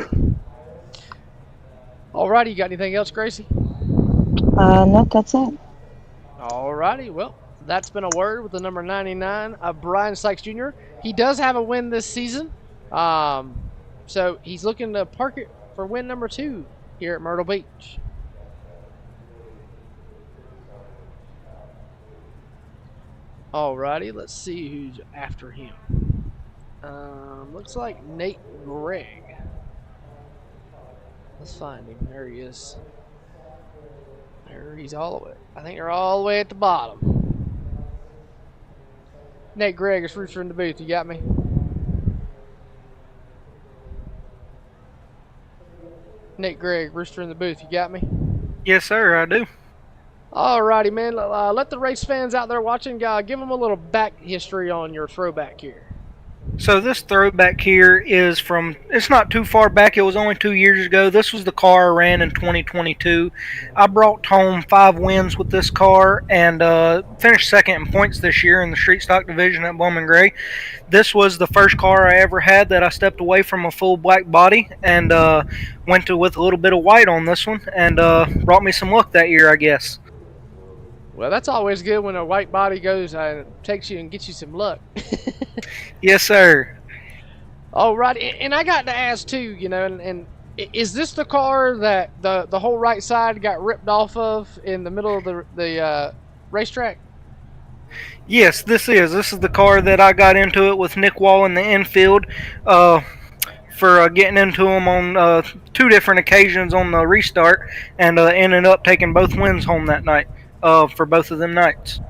Alrighty, you got anything else, Gracie? No, that's it. Alrighty, well, that's been a word with the number 99 of Brian Sykes Jr. He does have a win this season, so he's looking to park it for win number 2 here at Myrtle Beach. Alrighty, let's see who's after him. Looks like Nate Gregg. Let's find him. There he is. There he's all the way. I think they're all the way at the bottom. Nate Gregg is Rooster in the booth. You got me? Nate Gregg, Rooster in the booth. You got me? Yes, sir, I do. Alrighty, man. Let the race fans out there watching, give them a little back history on your throwback here. So this throwback here is from, it's not too far back, it was only 2 years ago. This was the car I ran in 2022. I brought home 5 wins with this car and finished second in points this year in the street stock division at Bowman Gray. This was the first car I ever had that I stepped away from a full black body and went with a little bit of white on this one, and brought me some luck that year, I guess. Well, that's always good when a white body goes and takes you and gets you some luck. Yes, sir. All right, and I got to ask too, and Is this the car that the whole right side got ripped off of in the middle of the racetrack? Yes, this is. This is the car that I got into it with Nick Wall in the infield. For getting into him on 2 different occasions on the restart, and ended up taking both wins home that night for both of them nights.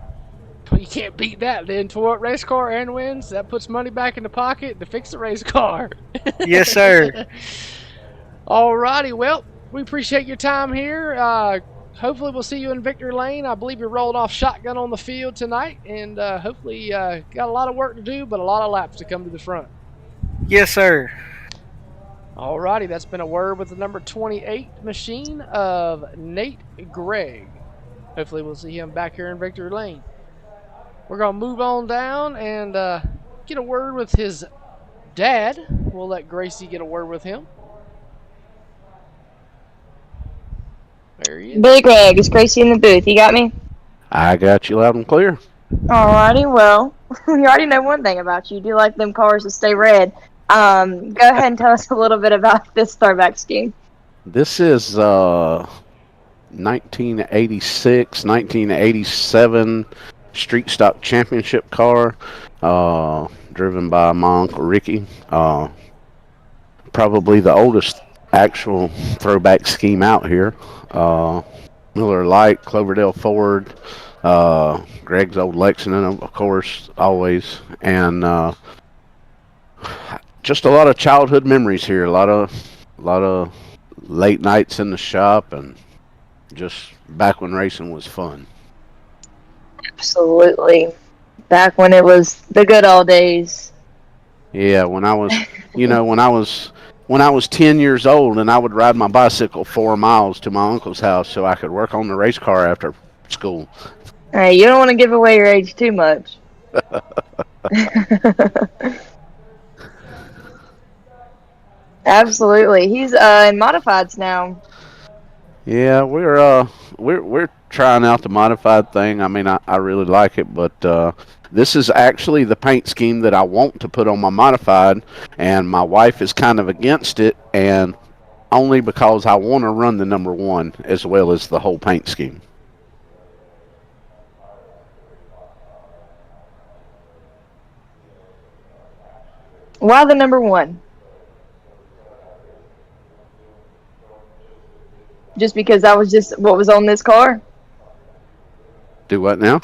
You can't beat that. Then tore up race car and wins. That puts money back in the pocket to fix the race car. Yes, sir. Alrighty, well, we appreciate your time here. Hopefully we'll see you in Victory Lane. I believe you rolled off shotgun on the field tonight, and hopefully got a lot of work to do, but a lot of laps to come to the front. Yes, sir. Alrighty, that's been a word with the number 28 machine of Nate Gregg. Hopefully we'll see him back here in Victory Lane. We're going to move on down and get a word with his dad. We'll let Gracie get a word with him. There he is. Billy Gregg, is Gracie in the booth? You got me? I got you loud and clear. Alrighty, well, we already know one thing about you. You do like them cars to stay red. Go ahead and tell us a little bit about this throwback scheme. This is 1986, 1987 street stock championship car, driven by my Uncle Ricky. Probably the oldest actual throwback scheme out here. Miller Lite, Cloverdale Ford, Greg's old Lexington, of course, always, and just a lot of childhood memories here. A lot of late nights in the shop, and just back when racing was fun. Absolutely. Back when it was the good old days. Yeah, when I was, when I was 10 years old, and I would ride my bicycle 4 miles to my uncle's house so I could work on the race car after school. Hey, you don't want to give away your age too much. Absolutely. He's in modifieds now. Yeah, we're trying out the modified thing. I mean, I really like it, but this is actually the paint scheme that I want to put on my modified, and my wife is kind of against it, and only because I want to run the number 1 as well as the whole paint scheme. Why the number 1? Just because that was just what was on this car? Do what now?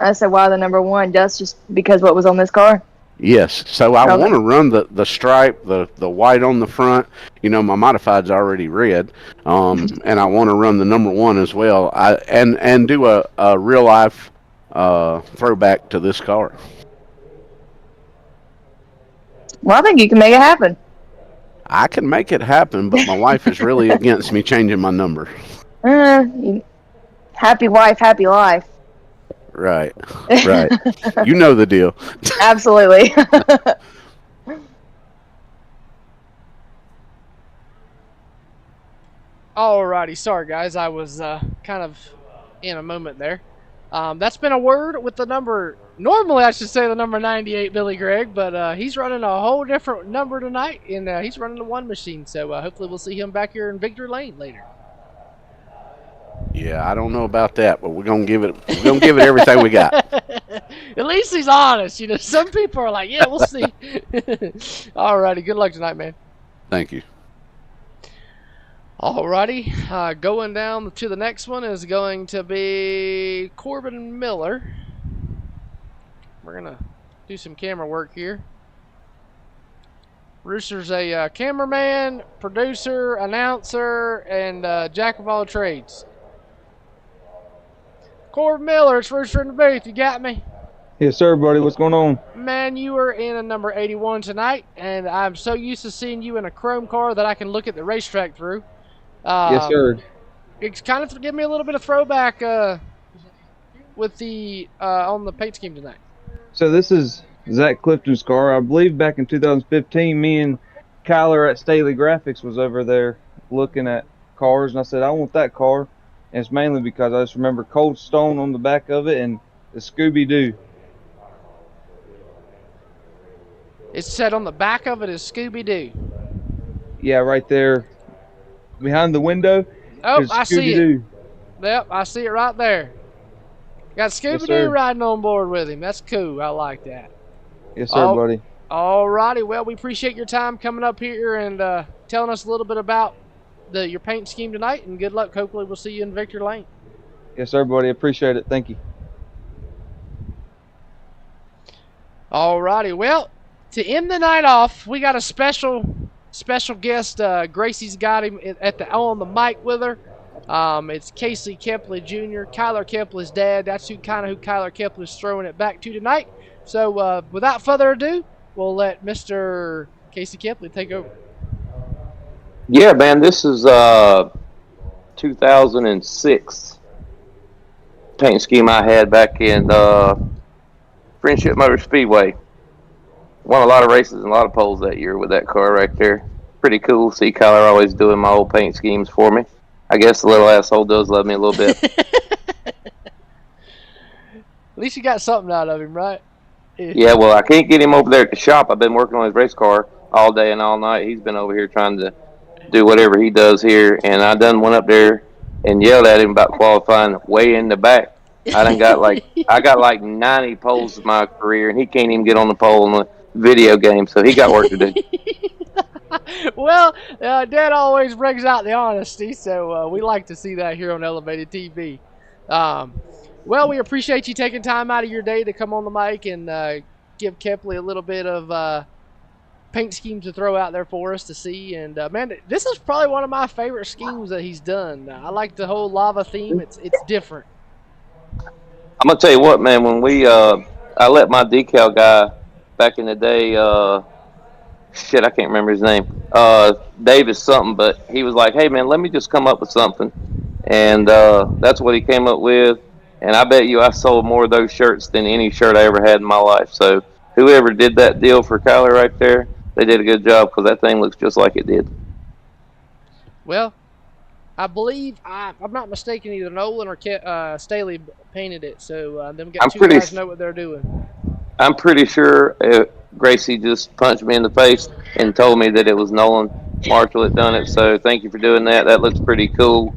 I said, why the number 1? That's just because what was on this car? Yes. So I Okay. want to run the stripe, the white on the front. My modified's already red, and I want to run the number 1 as well. And do a real life throwback to this car. Well, I think you can make it happen. I can make it happen, but my wife is really against me changing my number. Happy wife, happy life. Right. You know the deal. Absolutely. Alrighty, sorry guys, I was kind of in a moment there. That's been a word with the number, normally I should say the number 98, Billy Gregg, but he's running a whole different number tonight, and he's running the 1 machine, so hopefully we'll see him back here in Victory Lane later. Yeah, I don't know about that, but we're gonna give it everything we got. At least he's honest, some people are like, yeah, we'll see. Alrighty, good luck tonight, man. Thank you. Alrighty, going down to the next one is going to be Corbin Miller. We're going to do some camera work here. Rooster's a cameraman, producer, announcer, and jack of all trades. Corbin Miller, it's Rooster in the booth. You got me? Yes, sir, buddy. What's going on? Man, you were in a number 81 tonight, and I'm so used to seeing you in a chrome car that I can look at the racetrack through. Yes, sir. It's kind of give me a little bit of throwback with the on the paint scheme tonight. So this is Zack Clifton's car. I believe back in 2015, me and Kyler at Staley Graphics was over there looking at cars, and I said, I want that car. And it's mainly because I just remember Cold Stone on the back of it and the Scooby-Doo. It's said on the back of it is Scooby-Doo. Yeah, right there behind the window. Oh, 'cause I see it. Scooby-Doo. Yep, I see it right there. Got Scooby-Doo sir. riding on board with him. That's cool. I like that. Yes, sir, buddy. All righty. Well, we appreciate your time coming up here and telling us a little bit about your paint scheme tonight, and good luck. Hopefully we'll see you in Victor Lane. Yes, sir, buddy. Appreciate it. Thank you. All righty. Well, to end the night off, we got a special guest. Gracie's got him on the mic with her. It's Casey Kepley Jr., Kyler Kepley's dad. That's who Kyler Kepley's throwing it back to tonight. So without further ado, we'll let Mr. Casey Kepley take over. Yeah, man, this is 2006 paint scheme I had back in Friendship Motor Speedway. Won a lot of races and a lot of poles that year with that car right there. Pretty cool. See Kyler always doing my old paint schemes for me. I guess the little asshole does love me a little bit. At least you got something out of him, right? Yeah, well, I can't get him over there at the shop. I've been working on his race car all day and all night. He's been over here trying to do whatever he does here, and I done went up there and yelled at him about qualifying way in the back. I got like 90 poles in my career, and he can't even get on the pole in the video game, so he got work to do. Well, Dad always brings out the honesty, so we like to see that here on Elevated TV. Well, we appreciate you taking time out of your day to come on the mic and give Kepley a little bit of paint schemes to throw out there for us to see. And man, this is probably one of my favorite schemes that he's done. I like the whole lava theme. It's different. I'm gonna tell you what, man. When I let my decal guy back in the day, I can't remember his name, Davis something, but he was like, hey man, let me just come up with something, and that's what he came up with. And I bet you I sold more of those shirts than any shirt I ever had in my life. So whoever did that deal for Kyler right there, they did a good job, because that thing looks just like it did. Well, I believe, I'm not mistaken, either Nolan or Staley painted it, so them two guys know what they're doing. I'm pretty sure Gracie just punched me in the face and told me that it was Nolan Marshall that done it, so thank you for doing that. That looks pretty cool.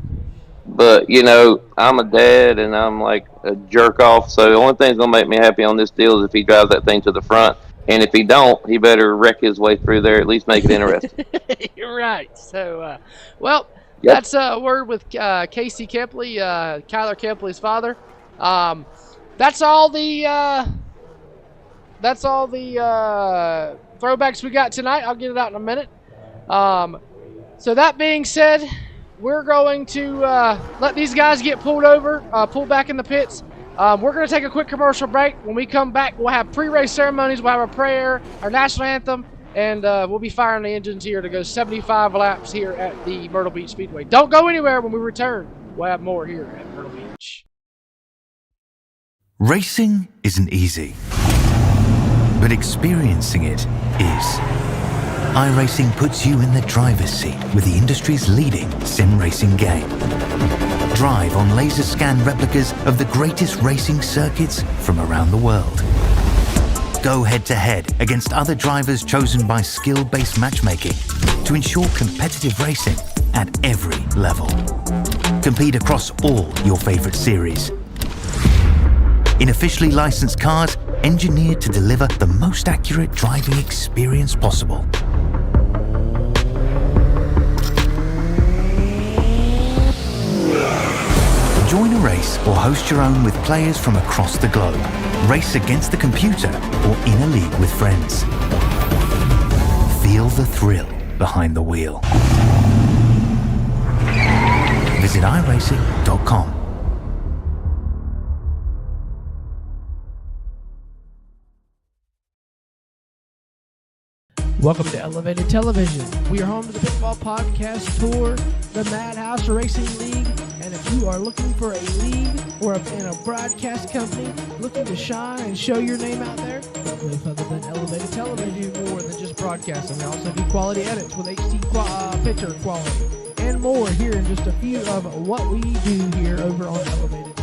But, you know, I'm a dad and I'm like a jerk off, so the only thing that's going to make me happy on this deal is if he drives that thing to the front. And if he don't, he better wreck his way through there, at least make it interesting. You're right. So, well, that's a word with Casey Kepley, Kyler Kepley's father. That's all the throwbacks we got tonight. I'll get it out in a minute. So that being said, we're going to let these guys get pulled back in the pits. We're going to take a quick commercial break. When we come back, we'll have pre-race ceremonies, we'll have a prayer, our national anthem, and we'll be firing the engines here to go 75 laps here at the Myrtle Beach Speedway. Don't go anywhere. When we return, we'll have more here at Myrtle Beach. Racing isn't easy, but experiencing it is. iRacing puts you in the driver's seat with the industry's leading sim racing game. Drive on laser scan replicas of the greatest racing circuits from around the world. Go head to head against other drivers chosen by skill-based matchmaking to ensure competitive racing at every level. Compete across all your favorite series. In officially licensed cars, engineered to deliver the most accurate driving experience possible. Join a race or host your own with players from across the globe. Race against the computer or in a league with friends. Feel the thrill behind the wheel. Visit iRacing.com. Welcome to Elevated Television. We are home to the Pitfall Podcast Tour, the Madhouse Racing League, and if you are looking for a league or in a broadcast company looking to shine and show your name out there, look no further than Elevated Television. More than just broadcasting. We also do quality edits with HD picture quality and more. Here in just a few of what we do here over on Elevated.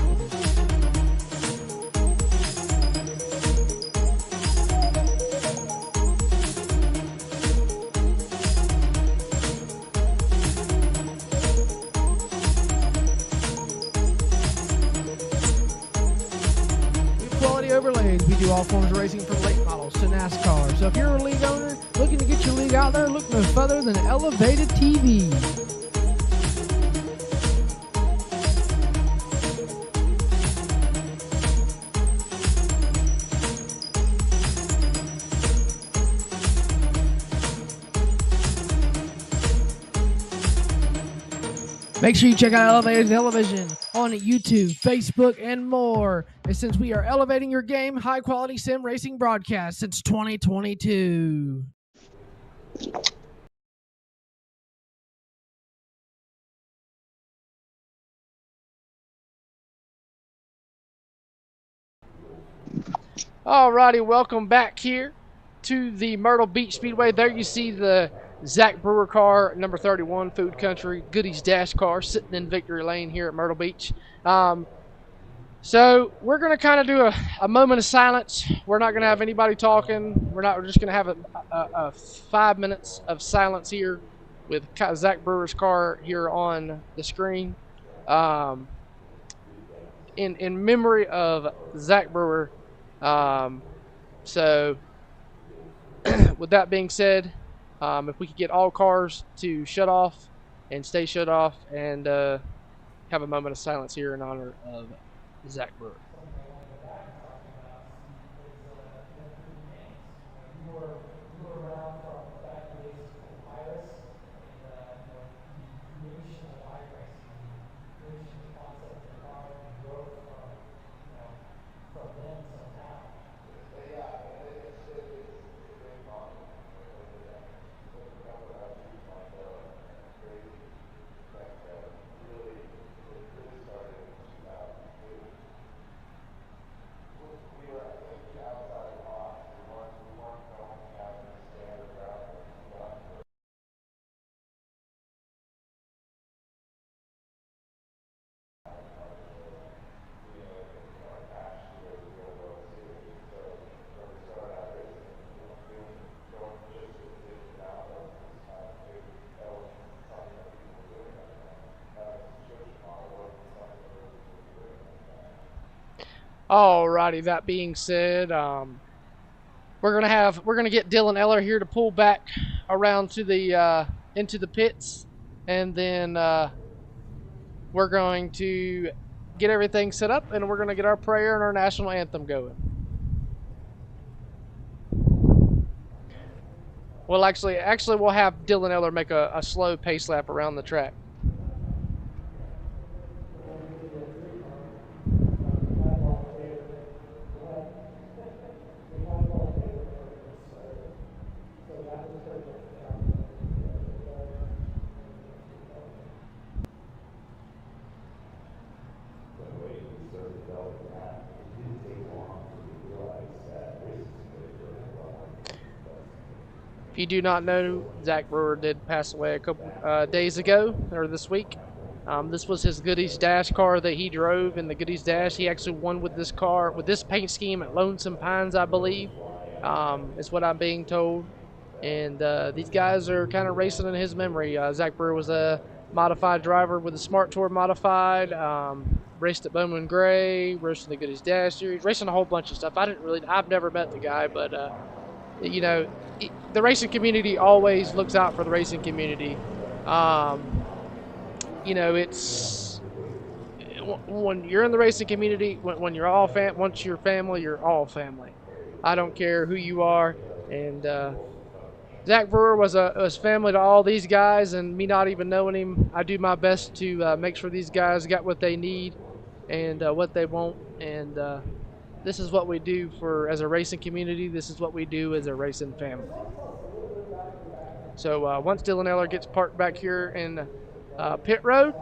Chevrolet. We do all forms of racing from late models to NASCAR. So if you're a league owner looking to get your league out there, look no further than Elevated TV. Make sure you check out Elevated Television on YouTube, Facebook, and more. And since we are elevating your game, high-quality sim racing broadcast since 2022. Alrighty, welcome back here to the Myrtle Beach Speedway. There you see the Zack Brewer car, number 31, Food Country Goodies Dash car, sitting in Victory Lane here at Myrtle Beach. So we're going to kind of do a moment of silence. We're not going to have anybody talking. We're just going to have a 5 minutes of silence here with Zack Brewer's car here on the screen. In memory of Zack Brewer. So with that being said, if we could get all cars to shut off and stay shut off and have a moment of silence here in honor of Zack Brewer. Alrighty, that being said, we're gonna get Dylan Eller here to pull back around to the into the pits, and then we're going to get everything set up, and we're gonna get our prayer and our national anthem going. Well, actually, we'll have Dylan Eller make a slow pace lap around the track. If you do not know, Zack Brewer did pass away a couple days ago, or this week. This was his Goodies Dash car that he drove in the Goodies Dash. He actually won with this car, with this paint scheme at Lonesome Pines, I believe, is what I'm being told. And these guys are kind of racing in his memory. Zack Brewer was a modified driver with a Smart Tour modified, raced at Bowman Gray, raced in the Goodies Dash series, racing a whole bunch of stuff. I've never met the guy, but you know, the racing community always looks out for the racing community. You know, it's when you're in the racing community, when you're all once you're family, you're all family. I don't care who you are. And Zack Brewer was family to all these guys, and me not even knowing him, I do my best to make sure these guys got what they need and what they want. And this is what we do as a racing community. This is what we do as a racing family. So once Dylan Eller gets parked back here in pit road,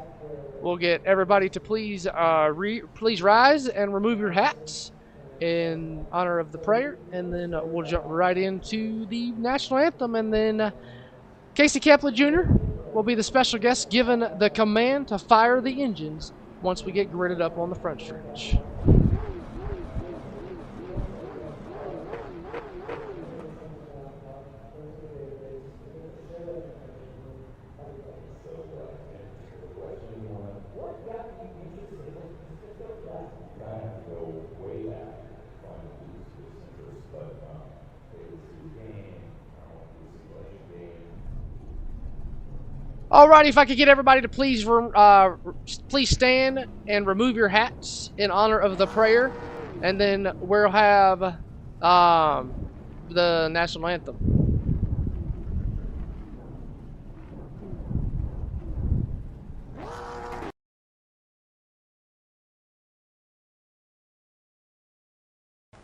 we'll get everybody to please rise and remove your hats in honor of the prayer, and then we'll jump right into the national anthem, and then Casey Kepler Jr. will be the special guest given the command to fire the engines once we get gridded up on the front stretch. Alrighty, if I could get everybody to please stand and remove your hats in honor of the prayer, and then we'll have the national anthem.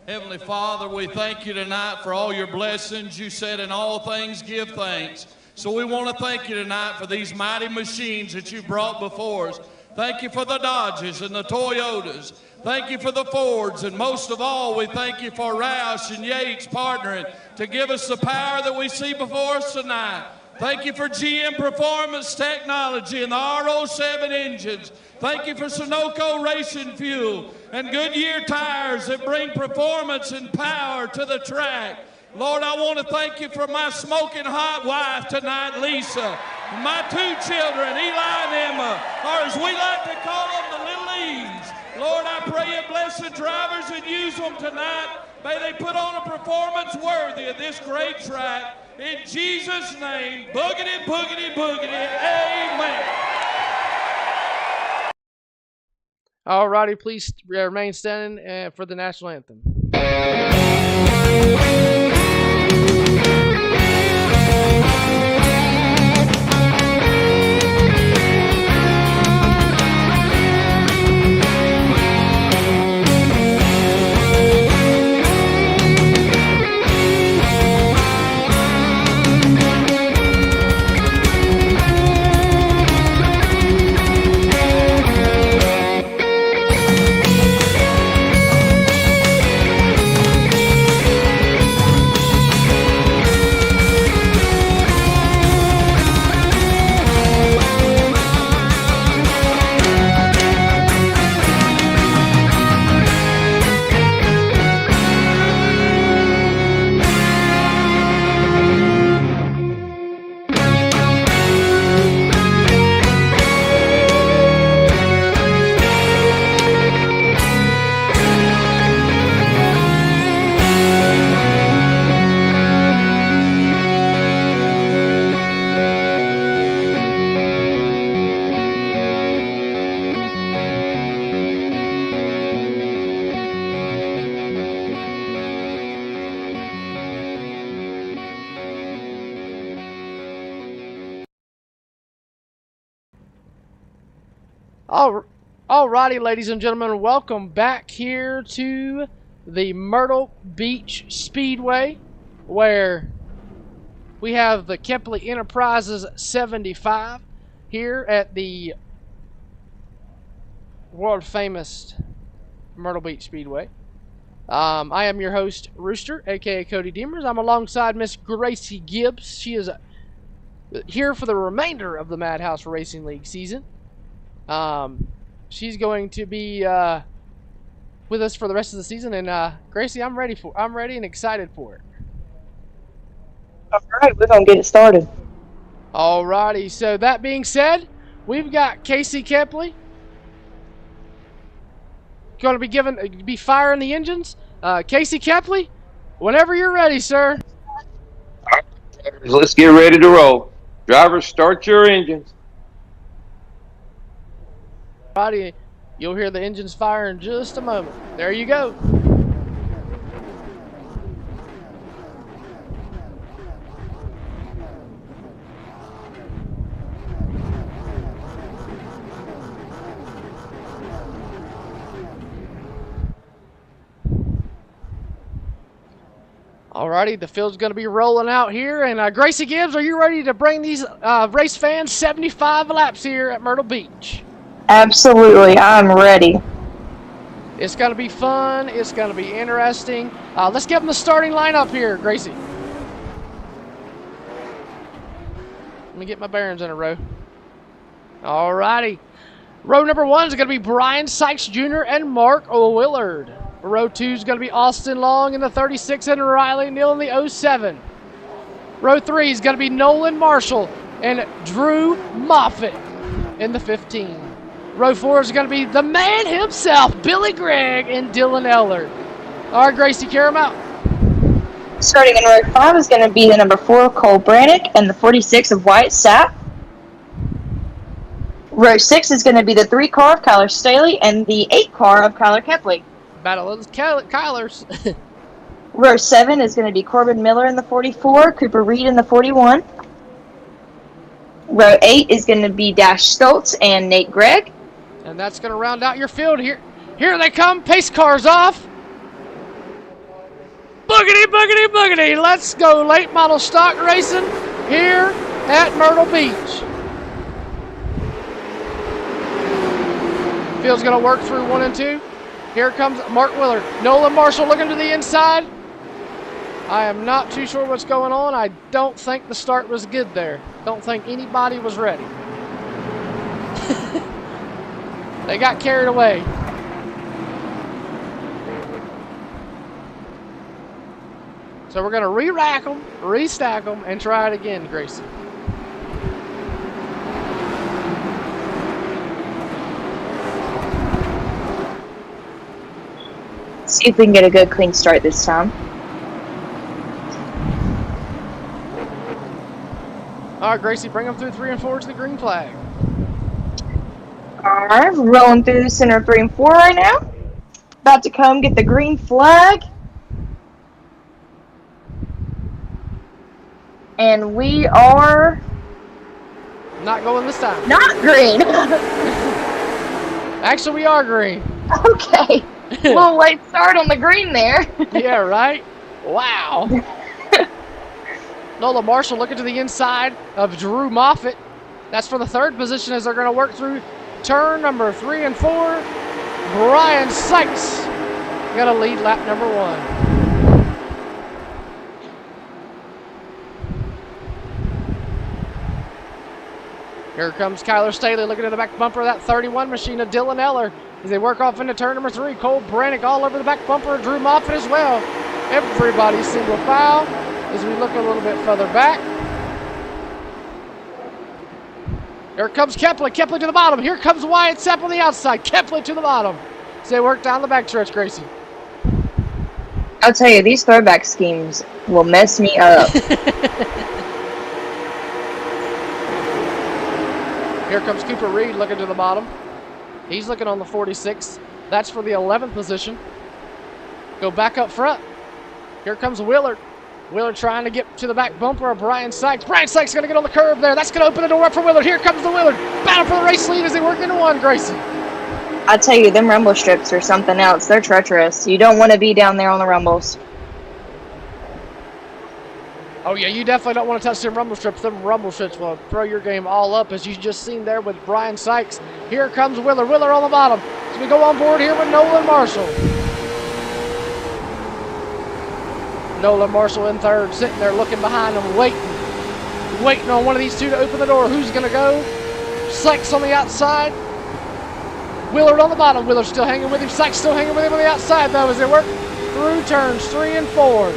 Heavenly Father, we thank you tonight for all your blessings. You said in all things give thanks. So we want to thank you tonight for these mighty machines that you brought before us. Thank you for the Dodges and the Toyotas. Thank you for the Fords. And most of all, we thank you for Roush and Yates partnering to give us the power that we see before us tonight. Thank you for GM Performance Technology and the R07 engines. Thank you for Sunoco Racing Fuel and Goodyear tires that bring performance and power to the track. Lord, I want to thank you for my smoking hot wife tonight, Lisa, and my two children, Eli and Emma, or as we like to call them, the little E's. Lord, I pray you bless the drivers and use them tonight. May they put on a performance worthy of this great track. In Jesus' name, boogity, boogity, boogity, amen. Alrighty, please remain standing for the national anthem. Alrighty, ladies and gentlemen, welcome back here to the Myrtle Beach Speedway, where we have the Kepley Enterprises 75 here at the world-famous Myrtle Beach Speedway. I am your host, Rooster, aka Cody Demers. I'm alongside Miss Gracie Gibbs. She is here for the remainder of the Madhouse Racing League season. She's going to be with us for the rest of the season, and Gracie, I'm ready and excited for it. All right, we're gonna get it started. Alrighty, so that being said, we've got Casey Kepley going to be firing the engines. Casey Kepley, whenever you're ready, sir. Let's get ready to roll. Drivers, start your engines. Alrighty, you'll hear the engines fire in just a moment. There you go. Alrighty, the field's going to be rolling out here, and Gracie Gibbs, are you ready to bring these race fans 75 laps here at Myrtle Beach? Absolutely, I'm ready. It's going to be fun. It's going to be interesting. Let's give them the starting lineup here, Gracie. Let me get my bearings in a row. Alrighty. Row number 1 is going to be Brian Sykes Jr. and Mark Willard. Row 2 is going to be Austin Long in the 36 and Riley Neal in the 07. Row 3 is going to be Nolan Marshall and Drew Moffitt in the 15. Row 4 is going to be the man himself, Billy Gregg and Dylan Eller. All right, Gracie, carry them out. Starting in row 5 is going to be the number 4 Cole Brannick and the 46 of Wyatt Sapp. Row 6 is going to be the 3 car of Kyler Staley and the 8 car of Kyler Kepley. Battle of the Kylers. Row 7 is going to be Corbin Miller in the 44, Cooper Reed in the 41. Row 8 is going to be Dash Stoltz and Nate Gregg. And that's going to round out your field here. Here they come. Pace cars off. Boogity, boogity, boogity. Let's go late model stock racing here at Myrtle Beach. Field's going to work through 1 and 2. Here comes Mark Willard. Nolan Marshall looking to the inside. I am not too sure what's going on. I don't think the start was good there. Don't think anybody was ready. They got carried away. So we're going to re-rack them, restack them, and try it again, Gracie. See if we can get a good clean start this time. All right, Gracie, bring them through 3 and 4 to the green flag. All right, rolling through the center of 3 and 4 right now. About to come get the green flag. And we are not going this time. Not green. Actually, we are green. Okay. A little late start on the green there. Yeah, right? Wow. Nola Marshall looking to the inside of Drew Moffitt. That's for the 3rd position as they're going to work through turn number 3 and 4. Brian Sykes got to lead lap number 1. Here comes Kyler Staley looking at the back bumper of that 31 machine of Dylan Eller as they work off into turn number 3. Cole Brannick all over the back bumper of Drew Moffitt as well. Everybody single file as we look a little bit further back. Here comes Kepley. Kepley to the bottom. Here comes Wyatt Sapp on the outside. Kepley to the bottom as they work down the back stretch, Gracie. I'll tell you, these throwback schemes will mess me up. Here comes Cooper Reed looking to the bottom. He's looking on the 46. That's for the 11th position. Go back up front. Here comes Willard. Willard trying to get to the back bumper of Brian Sykes. Brian Sykes going to get on the curb there. That's going to open the door up for Willard. Here comes the Willard. Battle for the race lead as they work into 1, Gracie. I tell you, them rumble strips are something else. They're treacherous. You don't want to be down there on the rumbles. Oh, yeah, you definitely don't want to touch them rumble strips. Them rumble strips will throw your game all up, as you just seen there with Brian Sykes. Here comes Willard. Willard on the bottom. So we go on board here with Nolan Marshall. Nolan Marshall in 3rd, sitting there looking behind him, waiting on one of these two to open the door. Who's going to go? Sykes on the outside. Willard on the bottom. Willard still hanging with him. Sykes still hanging with him on the outside, though, as they work through turns 3 and 4.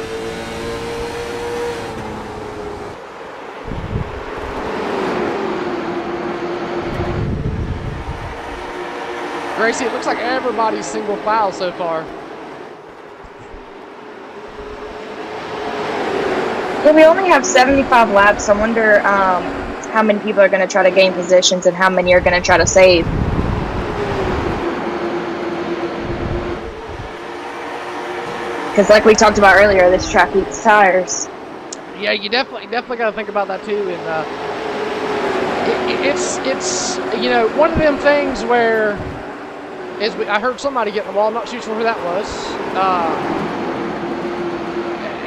Gracie, it looks like everybody's single file so far. Well, we only have 75 laps. I wonder how many people are going to try to gain positions and how many are going to try to save. Because like we talked about earlier, this track eats tires. Yeah, you definitely got to think about that too. And it's one of them things where I heard somebody get in the wall. I'm not too sure who that was.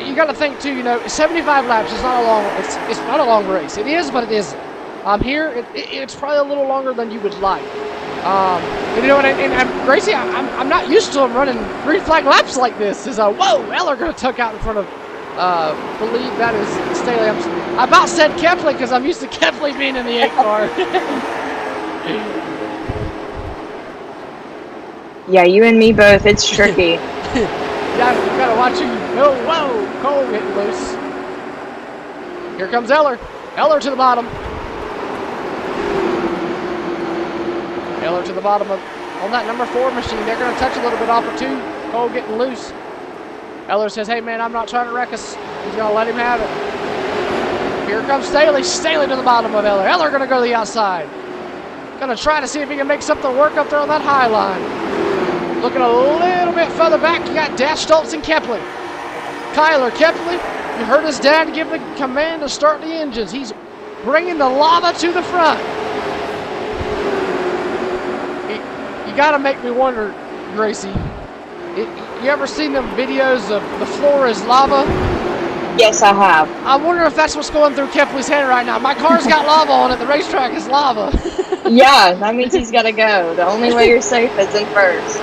You got to think too. 75 laps is not a long. It's not a long race. It is, but it isn't. Here it's probably a little longer than you would like. And Gracie, I'm not used to them running green flag laps like this. Is whoa, Eller gonna tuck out in front of. Believe that is Staley. I about said Kepley because I'm used to Kepley being in the 8 car. Yeah, you and me both. It's tricky. Yeah, you gotta watch you. Oh, whoa, Cole getting loose. Here comes Eller. Eller to the bottom. Eller to the bottom on that number 4 machine. They're gonna touch a little bit off of 2. Cole getting loose. Eller says, hey man, I'm not trying to wreck us. He's gonna let him have it. Here comes Staley. Staley to the bottom of Eller. Eller gonna go to the outside. Gonna try to see if he can make something work up there on that high line. Looking a little bit further back, you got Dash Stoltz and Kepley. Kyler Kepley, you heard his dad give the command to start the engines. He's bringing the lava to the front. You gotta make me wonder, Gracie. You ever seen them videos of the floor is lava? Yes, I have. I wonder if that's what's going through Kepley's head right now. My car's got lava on it. The racetrack is lava. Yeah, that means he's got to go. The only way you're safe is in first.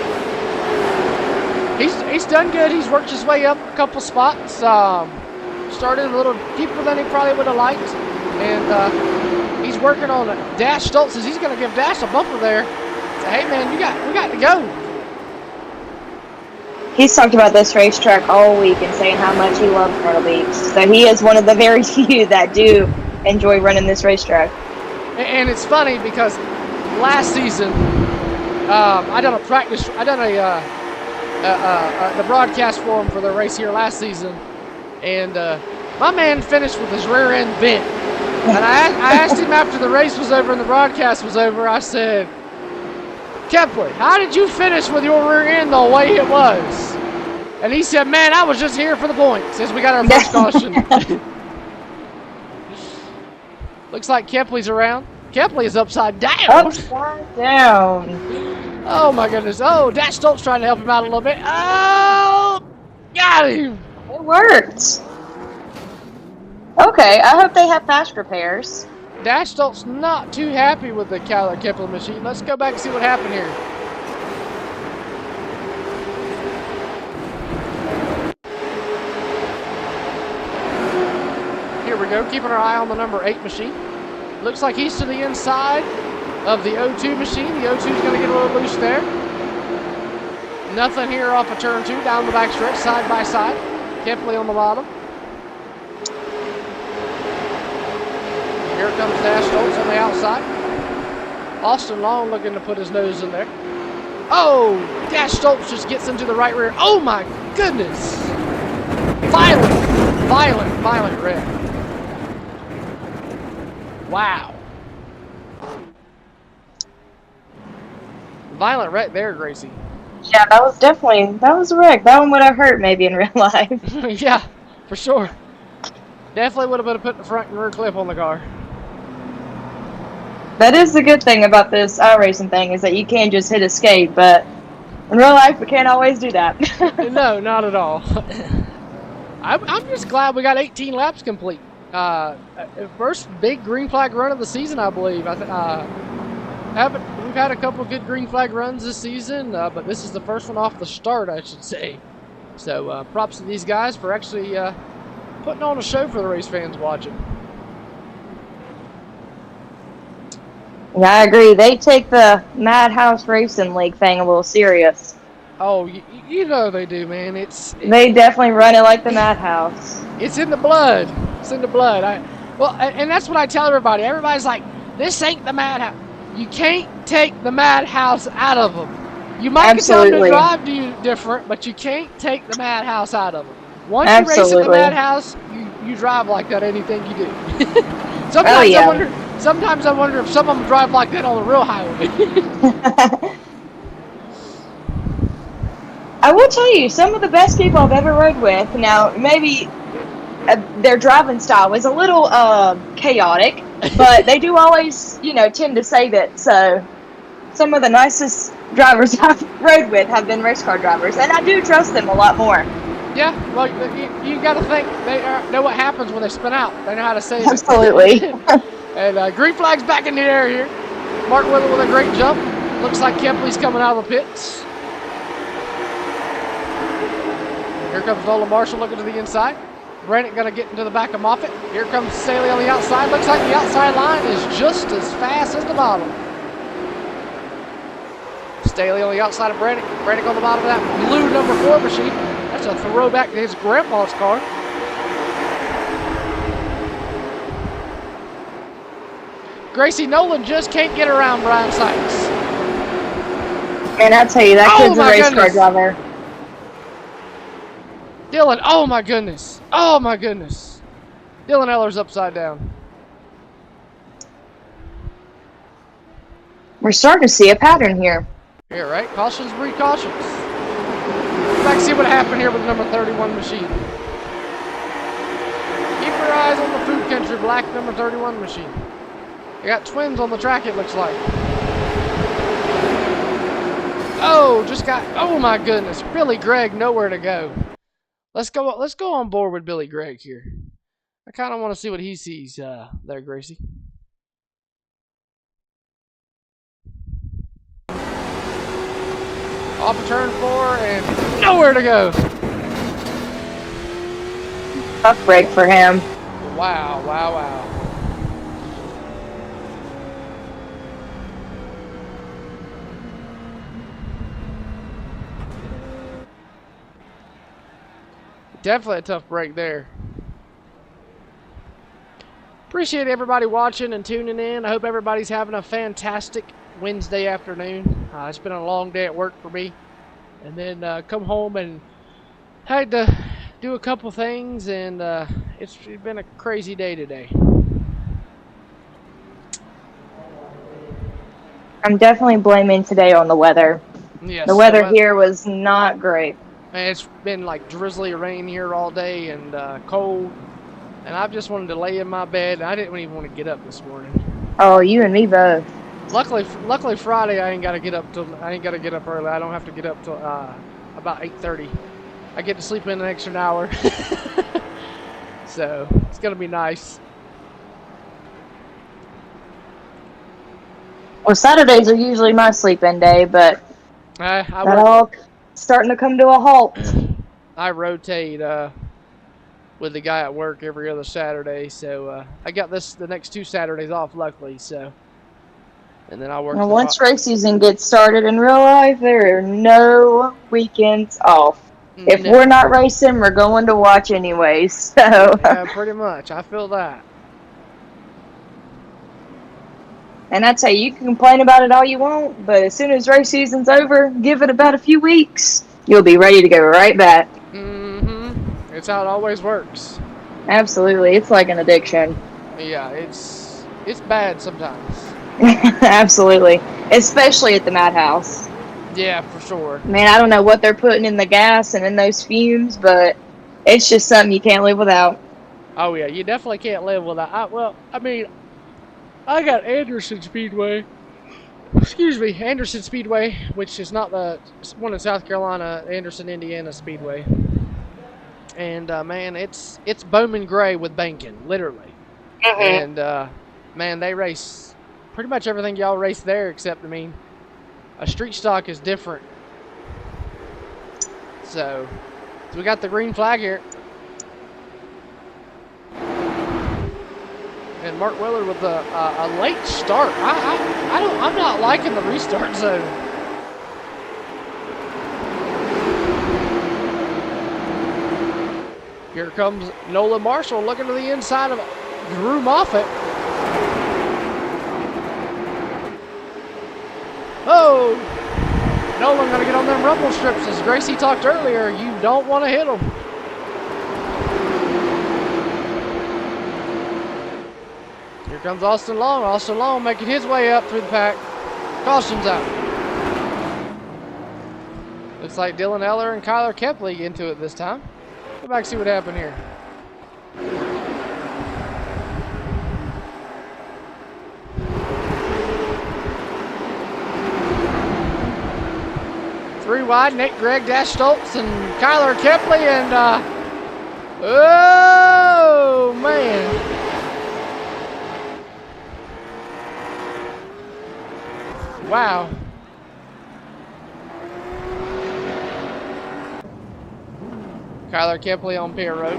He's done good. He's worked his way up a couple spots. Started a little deeper than he probably would have liked. And he's working on Dash Stoltz. Says he's going to give Dash a bumper there. Say, hey, man, we got to go. He's talked about this racetrack all week and saying how much he loves Myrtle Beach. So he is one of the very few that do enjoy running this racetrack. And it's funny because last season, I done the broadcast for him for the race here last season, and my man finished with his rear end bent. And I asked him after the race was over and the broadcast was over, I said, Kepley, how did you finish with your rear end the way it was? And he said, man, I was just here for the points. Says we got our first caution. Looks like Kepley's around. Kepley is upside down. Upside down. Oh my goodness. Oh, Dash Stoltz trying to help him out a little bit. Oh, got him. It worked. Okay, I hope they have fast repairs. Dash Stoltz not too happy with the Kyler Kepley machine. Let's go back and see what happened here. Here we go, keeping our eye on the number 8 machine. Looks like he's to the inside of the O2 machine. The O2 is going to get a little loose there. Nothing here off of turn 2, down the back stretch, side by side. Kepley on the bottom. Here comes Dash Stoltz on the outside. Austin Long looking to put his nose in there. Oh, Dash Stoltz just gets into the right rear. Oh my goodness. Violent wreck. Wow. Violent wreck there, Gracie. Yeah, that was a wreck. That one would have hurt maybe in real life. Yeah, for sure. Definitely would have been put the front and rear clip on the car. That is the good thing about this iRacing thing, is that you can just hit escape, but in real life we can't always do that. No, not at all. I'm just glad we got 18 laps complete. First big green flag run of the season, I believe. We've had a couple good green flag runs this season, but this is the first one off the start, I should say. So props to these guys for actually putting on a show for the race fans watching. Yeah, I agree. They take the Madhouse Racing League thing a little serious. Oh, you know they do, man. They definitely run it like the Madhouse. It's in the blood. It's in the blood. And that's what I tell everybody. Everybody's like, this ain't the Madhouse. You can't take the Madhouse out of them. You might get them to drive to you different, but you can't take the Madhouse out of them. Once you race at the Madhouse, you drive like that anything you do. Sometimes I wonder if some of them drive like that on the real highway. I will tell you, some of the best people I've ever rode with, now maybe their driving style is a little chaotic, but they do always, tend to save it. So some of the nicest drivers I've rode with have been race car drivers, and I do trust them a lot more. Yeah, well, you got to think they know what happens when they spin out. They know how to save Absolutely. it. And green flag's back in the air here. Mark Whittle with a great jump. Looks like Kepley's coming out of the pits. Here comes Nolan Marshall looking to the inside. Brannick going to get into the back of Moffitt. Here comes Staley on the outside. Looks like the outside line is just as fast as the bottom. Staley on the outside of Brannick. Brannick on the bottom of that blue number 4 machine. That's a throwback to his grandpa's car. Gracie, Nolan just can't get around Brian Sykes. And I tell you, that kid's a race car driver. Dylan, oh my goodness. Oh my goodness. Dylan Eller's upside down. We're starting to see a pattern here. Yeah, right? Cautions breed cautions. Let's back see what happened here with the number 31 machine. Keep your eyes on the Food Country black number 31 machine. I got twins on the track, it looks like. Oh, oh my goodness. Billy Gregg, nowhere to go. Let's go on board with Billy Gregg here. I kind of want to see what he sees there, Gracie. Off of turn 4 and nowhere to go. Tough break for him. Wow, wow, wow. Definitely a tough break there. Appreciate everybody watching and tuning in. I hope everybody's having a fantastic Wednesday afternoon. It's been a long day at work for me. And then come home and had to do a couple things, and it's been a crazy day today. I'm definitely blaming today on the weather. Yes, the weather here was not great. And it's been like drizzly rain here all day and cold. And I just wanted to lay in my bed. I didn't even want to get up this morning. Oh, you and me both. Luckily Friday I ain't got to get up early. I don't have to get up till about 8:30. I get to sleep in an extra hour. So it's gonna be nice. Well, Saturdays are usually my sleep-in day, but that all starting to come to a halt. I rotate with the guy at work every other Saturday, so I got the next 2 Saturdays off, luckily. So, and then I work. Well, once race season gets started in real life, there are no weekends off. If we're not racing, we're going to watch anyways. So. Yeah, pretty much. I feel that. And I tell you, you can complain about it all you want, but as soon as race season's over, give it about a few weeks, you'll be ready to go right back. Mm-hmm. It's how it always works. Absolutely. It's like an addiction. Yeah, it's bad sometimes. Absolutely. Especially at the Madhouse. Yeah, for sure. Man, I don't know what they're putting in the gas and in those fumes, but it's just something you can't live without. Oh, yeah, you definitely can't live without. I got Anderson Speedway. Excuse me, Anderson Speedway, which is not the one in South Carolina, Anderson, Indiana Speedway. And man, it's Bowman Gray with banking, literally. Mm-hmm. And man, they race pretty much everything y'all race there, except a street stock is different. So we got the green flag here. And Mark Willard with a late start. I'm not liking the restart zone. Here comes Nolan Marshall looking to the inside of Drew Moffitt. Oh! Nolan gonna get on them rumble strips. As Gracie talked earlier, you don't want to hit them. Here comes Austin Long. Austin Long making his way up through the pack. Caution's out. Looks like Dylan Eller and Kyler Kepley into it this time. Go back and see what happened here. Three wide, Nick Gregg, Dash Stoltz, and Kyler Kepley, and oh man. Wow. Kyler Kepley on Pier Road.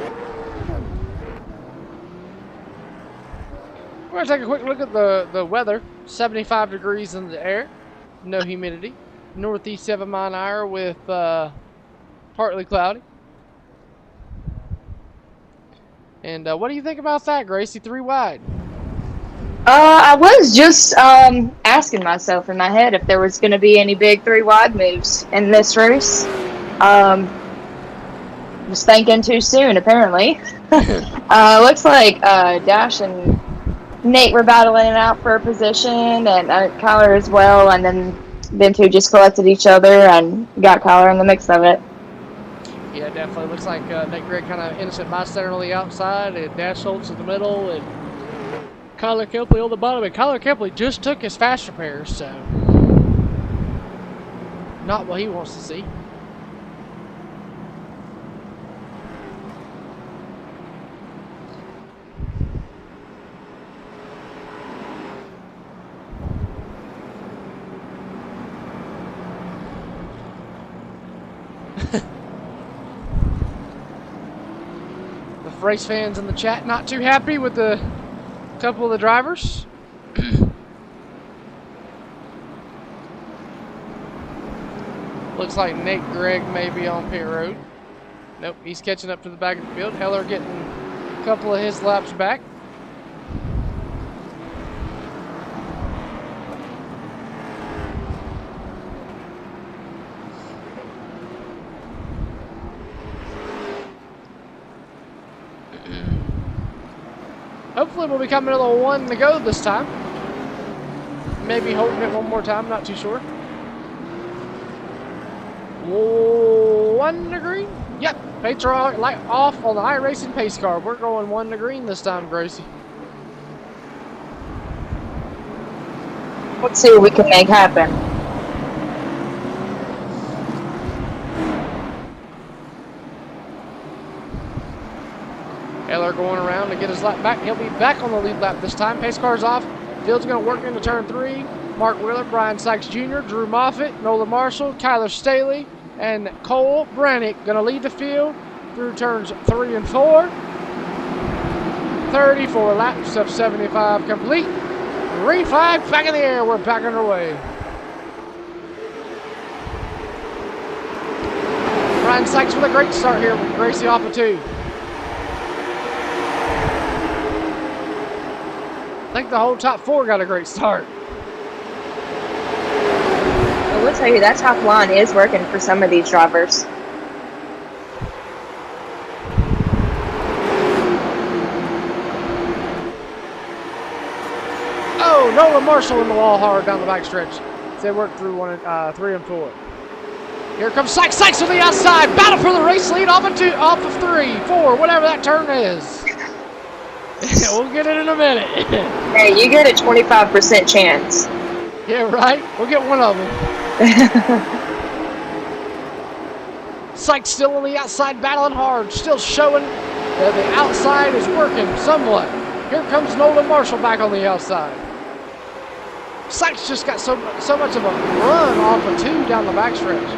We're going to take a quick look at the weather. 75 degrees in the air. No humidity. Northeast 7 mile an hour with partly cloudy. And what do you think about that, Gracie? 3 wide. I was just asking myself in my head if there was going to be any big 3 wide moves in this race. was thinking too soon, apparently. Looks like Dash and Nate were battling it out for a position, and Kyler as well, and then them two just collected each other and got Kyler in the mix of it. Yeah, definitely looks like Nate Gregg kind of innocent bystander on the outside, and Dash Schultz in the middle, and Kyler Kempley on the bottom. And Kyler Kempley just took his fast repairs, so not what he wants to see. The race fans in the chat not too happy with the couple of the drivers. Looks like Nate Gregg may be on pit road. Nope, he's catching up to the back of the field. Heller getting a couple of his laps back. Hopefully we'll be coming to the one to go this time. Maybe holding it one more time, not too sure. One to green? Yep, paints are off on the iRacing pace car. We're going one to green this time, Gracie. Let's see what we can make happen. Heller going around to get his lap back. He'll be back on the lead lap this time. Pace car's off. Field's going to work into turn 3. Mark Wheeler, Brian Sykes Jr., Drew Moffitt, Nola Marshall, Kyler Staley, and Cole Brannick going to lead the field through turns 3 and 4. 34 laps of 75 complete. Green flag back in the air. We're back underway. Brian Sykes with a great start here with Gracie off of 2. I think the whole top 4 got a great start. I will tell you, that top line is working for some of these drivers. Oh, Nola Marshall in the wall hard down the backstretch. They worked through 3 and 4. Here comes Sykes. Sykes on the outside. Battle for the race lead off of 3, 4, whatever that turn is. We'll get it in a minute. Hey, you get a 25% chance. Yeah, right? We'll get one of them. Sykes still on the outside, battling hard. Still showing that the outside is working somewhat. Here comes Nolan Marshall back on the outside. Sykes just got so much of a run off of 2 down the backstretch.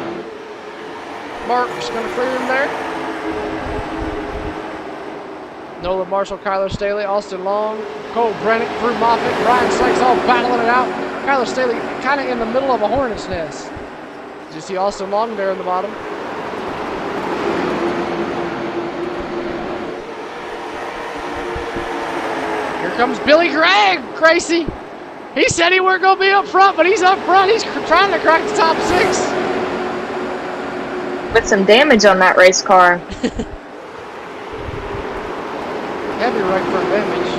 Mark's going to clear him there. Nolan Marshall, Kyler Staley, Austin Long, Cole Brennick, Drew Moffitt, Brian Sykes all battling it out. Kyler Staley kind of in the middle of a hornet's nest. Did you see Austin Long there in the bottom? Here comes Billy Gregg, Gracie. He said he weren't going to be up front, but he's up front. He's trying to crack the top 6. With some damage on that race car. Heavy right front damage.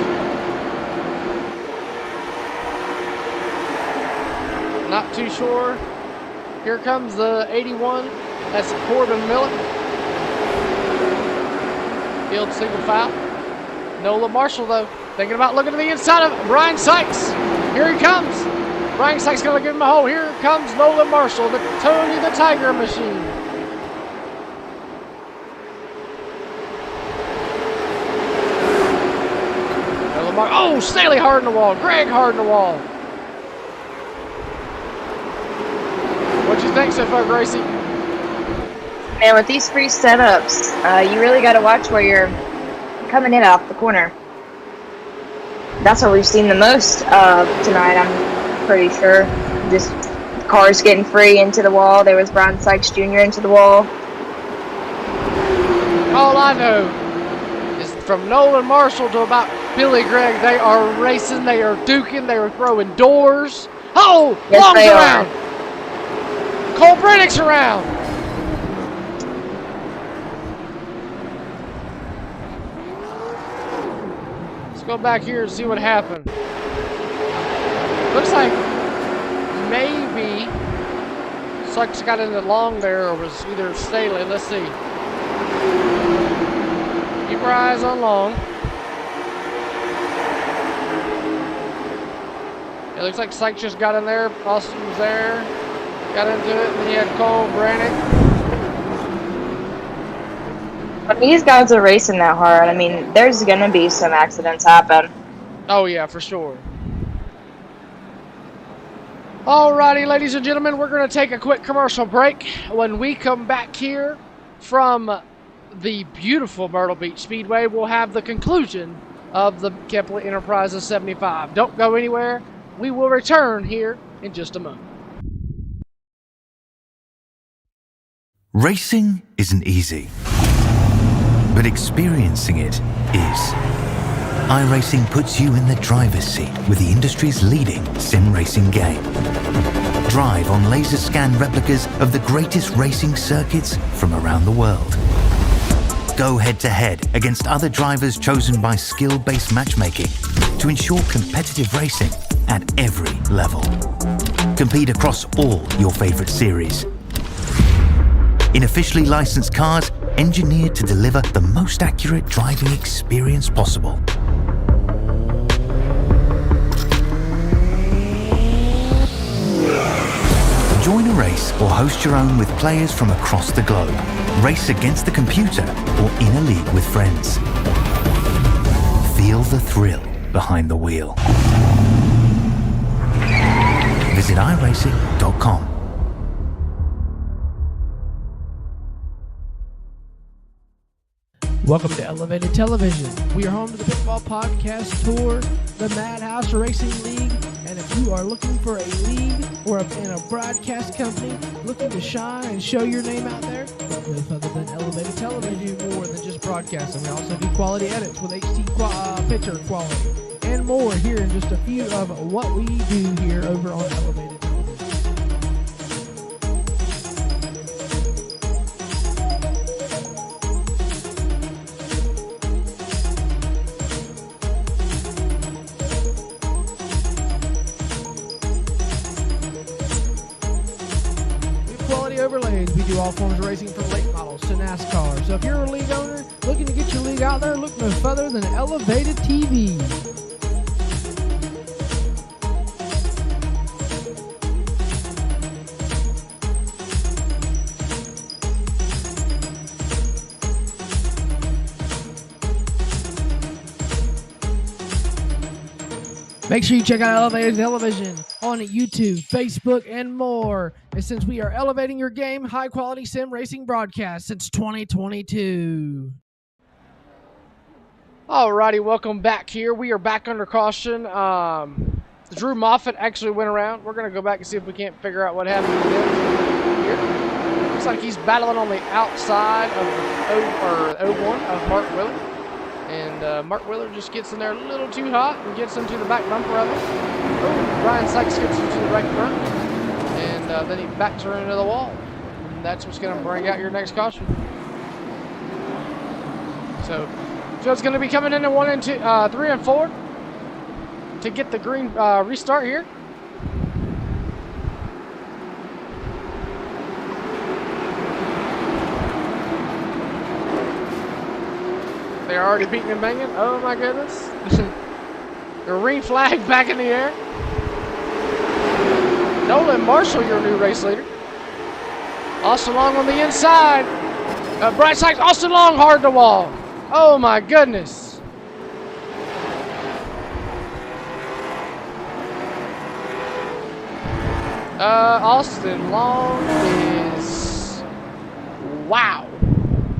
Not too sure. Here comes the 81. That's Corbin Millet. Field single foul. Nola Marshall, though, thinking about looking to the inside of Brian Sykes. Here he comes. Brian Sykes going to give him a hole. Here comes Nola Marshall, the Tony the Tiger machine. Oh, Staley hard in the wall. Gregg hard in the wall. What'd you think so far, Gracie? Man, with these free setups, you really got to watch where you're coming in off the corner. That's what we've seen the most tonight, I'm pretty sure. Just cars getting free into the wall. There was Brian Sykes Jr. into the wall. All I know is from Nolan Marshall to about Billy Gregg, they are racing, they are duking, they are throwing doors. Oh, yes, Long's around. Cole Brennick's around. go back here and see what happened. Looks like maybe Sucks got in the long there, or was either Staley. Let's see. Keep our eyes on long. It looks like Sykes just got in there. Austin was there. Got into it. And then you had Cole Brannick. When these guys are racing that hard, I mean, there's going to be some accidents happen. Oh, yeah, for sure. Alrighty, ladies and gentlemen, we're going to take a quick commercial break. When we come back here from the beautiful Myrtle Beach Speedway, we'll have the conclusion of the Keppler Enterprises 75. Don't go anywhere. We will return here in just a moment. Racing isn't easy, but experiencing it is. iRacing puts you in the driver's seat with the industry's leading sim racing game. Drive on laser scan replicas of the greatest racing circuits from around the world. Go head to head against other drivers chosen by skill-based matchmaking to ensure competitive racing at every level. Compete across all your favorite series. In officially licensed cars engineered to deliver the most accurate driving experience possible. Join a race or host your own with players from across the globe. Race against the computer or in a league with friends. Feel the thrill behind the wheel. Visit iRacing.com. Welcome to Elevated Television. We are home to the Pitfall Podcast Tour, the Madhouse Racing League, and if you are looking for a league or in a broadcast company looking to shine and show your name out there, look no further than Elevated Television. More than just broadcasting. We also do quality edits with HD picture quality and more. Here in just a few of what we do here over on Elevated Television. Overlays. We do all forms of racing from late models to NASCAR. So if you're a league owner looking to get your league out there, look no further than Elevated TV. Make sure you check out Elevated Television on YouTube, Facebook, and more. And since we are elevating your game, high-quality sim racing broadcast since 2022. Alrighty, welcome back here. We are back under caution. Drew Moffitt actually went around. We're going to go back and see if we can't figure out what happened to him here. Looks like he's battling on the outside of the 01 of Mark Willard. And Mark Willard just gets in there a little too hot and gets into the back bumper of it. Oh, Brian Sykes gets into the right front. And then he backs her into the wall. And that's what's going to bring out your next caution. So it's going to be coming into 1 and 2, 3 and 4 to get the green restart here. They're already beating and banging. Oh my goodness. The green flag back in the air. Nolan Marshall, your new race leader. Austin Long on the inside. Brian Sykes, Austin Long hard to wall. Oh my goodness. Austin Long is, wow.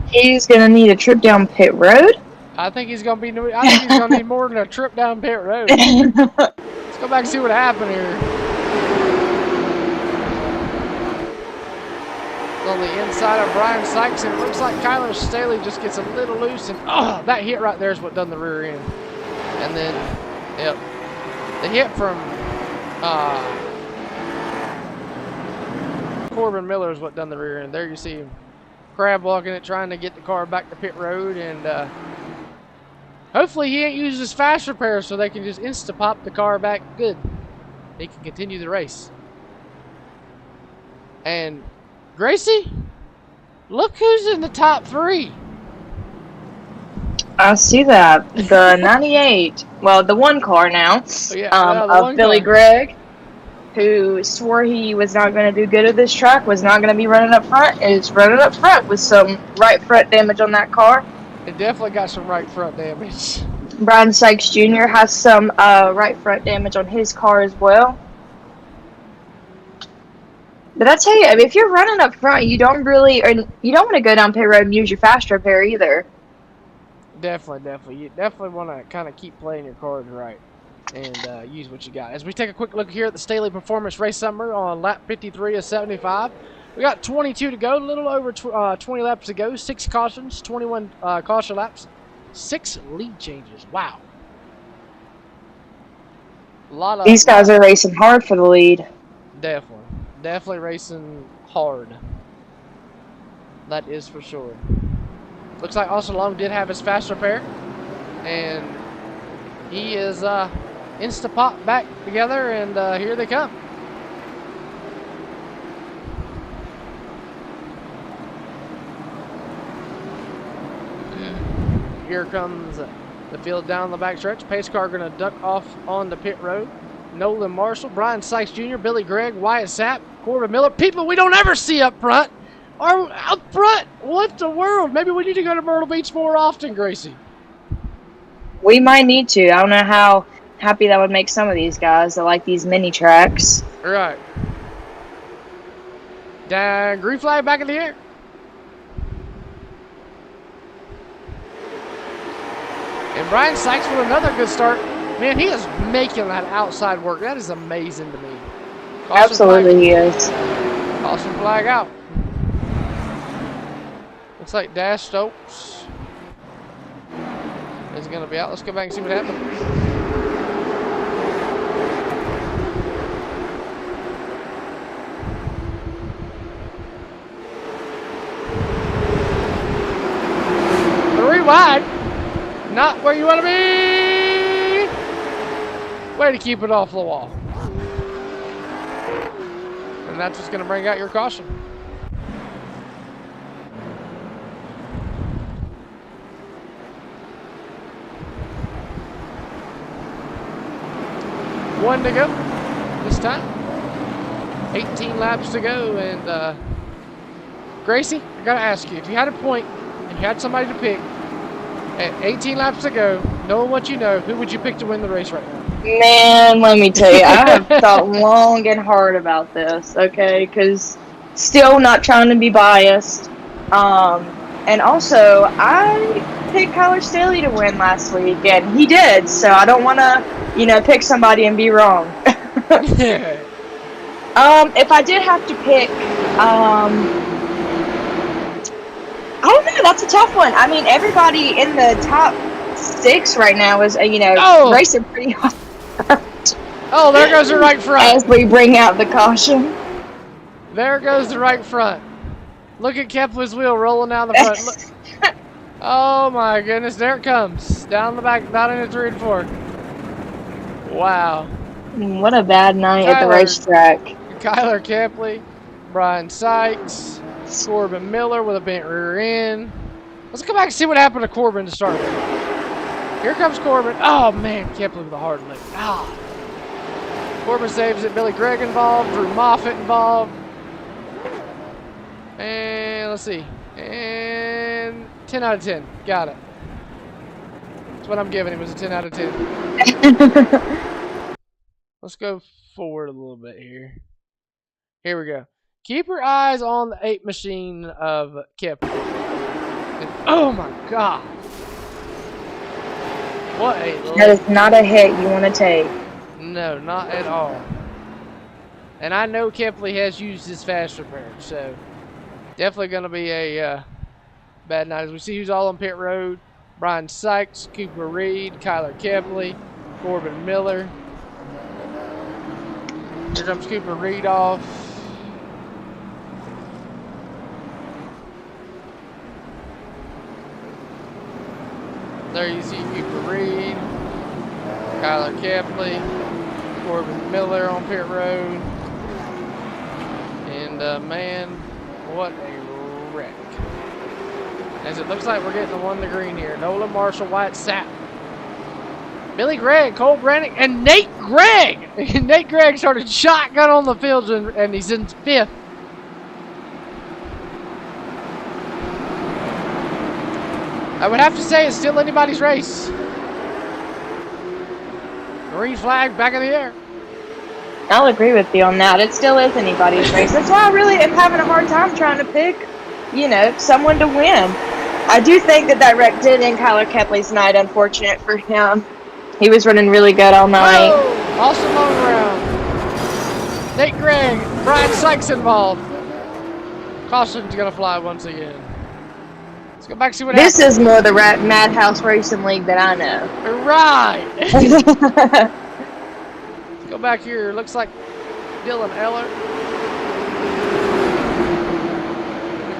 He's gonna need a trip down pit road. I think he's gonna need more than a trip down pit road. Let's go back and see what happened here. On the inside of Brian Sykes, and it looks like Kyler Staley just gets a little loose, and that hit right there is what done the rear end. And then, yep, the hit from Corbin Miller is what done the rear end. There you see him crab walking it, trying to get the car back to pit road, and Hopefully he ain't used his fast repair so they can just insta-pop the car back good. They can continue the race. And Gracie, look who's in the top 3. I see that. The 98, well, the one car now, of Billy Gregg, who swore he was not going to do good at this track, was not going to be running up front, is running up front with some right front damage on that car. It definitely got some right front damage. Brian Sykes Jr. has some right front damage on his car as well. But I tell you, if you're running up front, you don't want to go down pit road and use your fast repair either. Definitely. You definitely want to kind of keep playing your cards right and use what you got. As we take a quick look here at the Staley Performance Race Summer on lap 53 of 75. We got 22 to go, a little over 20 laps to go, 6 cautions, 21 caution laps, 6 lead changes. Wow. These guys are racing hard for the lead. Definitely racing hard. That is for sure. Looks like Austin Long did have his fast repair, and he is insta-pop back together, and here they come. Here comes the field down the back stretch. Pace car going to duck off on the pit road. Nolan Marshall, Brian Sykes Jr., Billy Gregg, Wyatt Sapp, Corbin Miller. People we don't ever see up front are up front. What the world? Maybe we need to go to Myrtle Beach more often, Gracie. We might need to. I don't know how happy that would make some of these guys that like these mini tracks. Right. Green flag back in the air. And Brian Sykes with another good start. Man, he is making that outside work. That is amazing to me. Absolutely, he is. Caution flag out. Looks like Dash Stokes is going to be out. Let's go back and see what happened. Three wide. Not where you want to be. Way to keep it off the wall. And that's just going to bring out your caution. One to go this time. 18 laps to go. And Gracie, I got to ask you, if you had a point and you had somebody to pick at 18 laps to go, knowing what you know, who would you pick to win the race right now? Man, let me tell you, I have thought long and hard about this, okay? Because still not trying to be biased. And also, I picked Kyler Staley to win last week, and he did, so I don't want to, pick somebody and be wrong. If I did have to pick, I don't know, that's a tough one. I mean, everybody in the top 6 right now is, racing pretty hard. Oh, there goes the right front. As we bring out the caution. There goes the right front. Look at Kepler's wheel rolling down the front. Look. Oh my goodness, there it comes. Down the back, not into 3 and 4. Wow. What a bad night at the racetrack. Kyler Kepley, Brian Sykes, Corbin Miller with a bent rear end. Let's go back and see what happened to Corbin to start with. Here comes Corbin. Oh man, Kepley with a hard lift. Corbin saves it. Billy Gregg involved. Drew Moffitt involved. And let's see. And 10 out of 10. Got it. That's what I'm giving him, was a 10 out of 10. Let's go forward a little bit here. Here we go. Keep your eyes on the 8 machine of Kip. And, oh my God. What a... That is not a hit you want to take. No, not at all. And I know Kepley has used his fast repair, so definitely going to be a bad night. As we see who's all on pit road: Brian Sykes, Cooper Reed, Kyler Kepley, Corbin Miller. Here comes Cooper Reed off. There you see Cooper Reed, Kyler Kepley, Corbin Miller on pit road. And man, what a wreck. As it looks like we're getting the one to green here. Nolan Marshall, White Sap, Billy Gregg, Cole Brannick, and Nate Gregg. Nate Gregg started shotgun on the field, and he's in 5th. I would have to say it's still anybody's race. Green flag back in the air. I'll agree with you on that. It still is anybody's race. That's why I really am having a hard time trying to pick, someone to win. I do think that wreck did end Kyler Kepley's night. Unfortunate for him. He was running really good all night. Whoa! Awesome long round. Nate Gregg, Brian Sykes involved. Caution's gonna fly once again. Let's go back and see what happens. This is more the Madhouse Racing League that I know. Right. Let's go back here. Looks like Dylan Eller.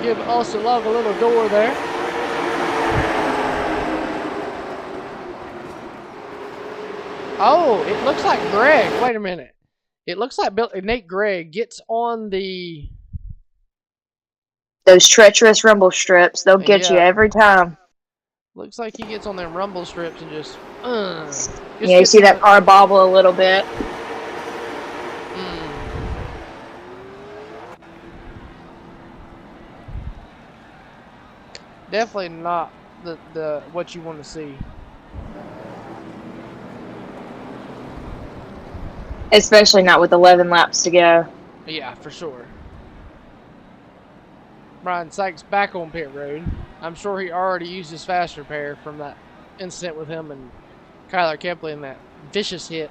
Give Austin Love a little door there. Oh, it looks like Greg. Wait a minute. It looks like Nate Gregg gets on those treacherous rumble strips. They'll get you every time. Looks like he gets on them rumble strips and just yeah, you see that car bobble a little bit. Definitely not the what you want to see. Especially not with 11 laps to go. Yeah, for sure. Brian Sykes back on pit road. I'm sure he already used his fast repair from that incident with him and Kyler Kepley in that vicious hit.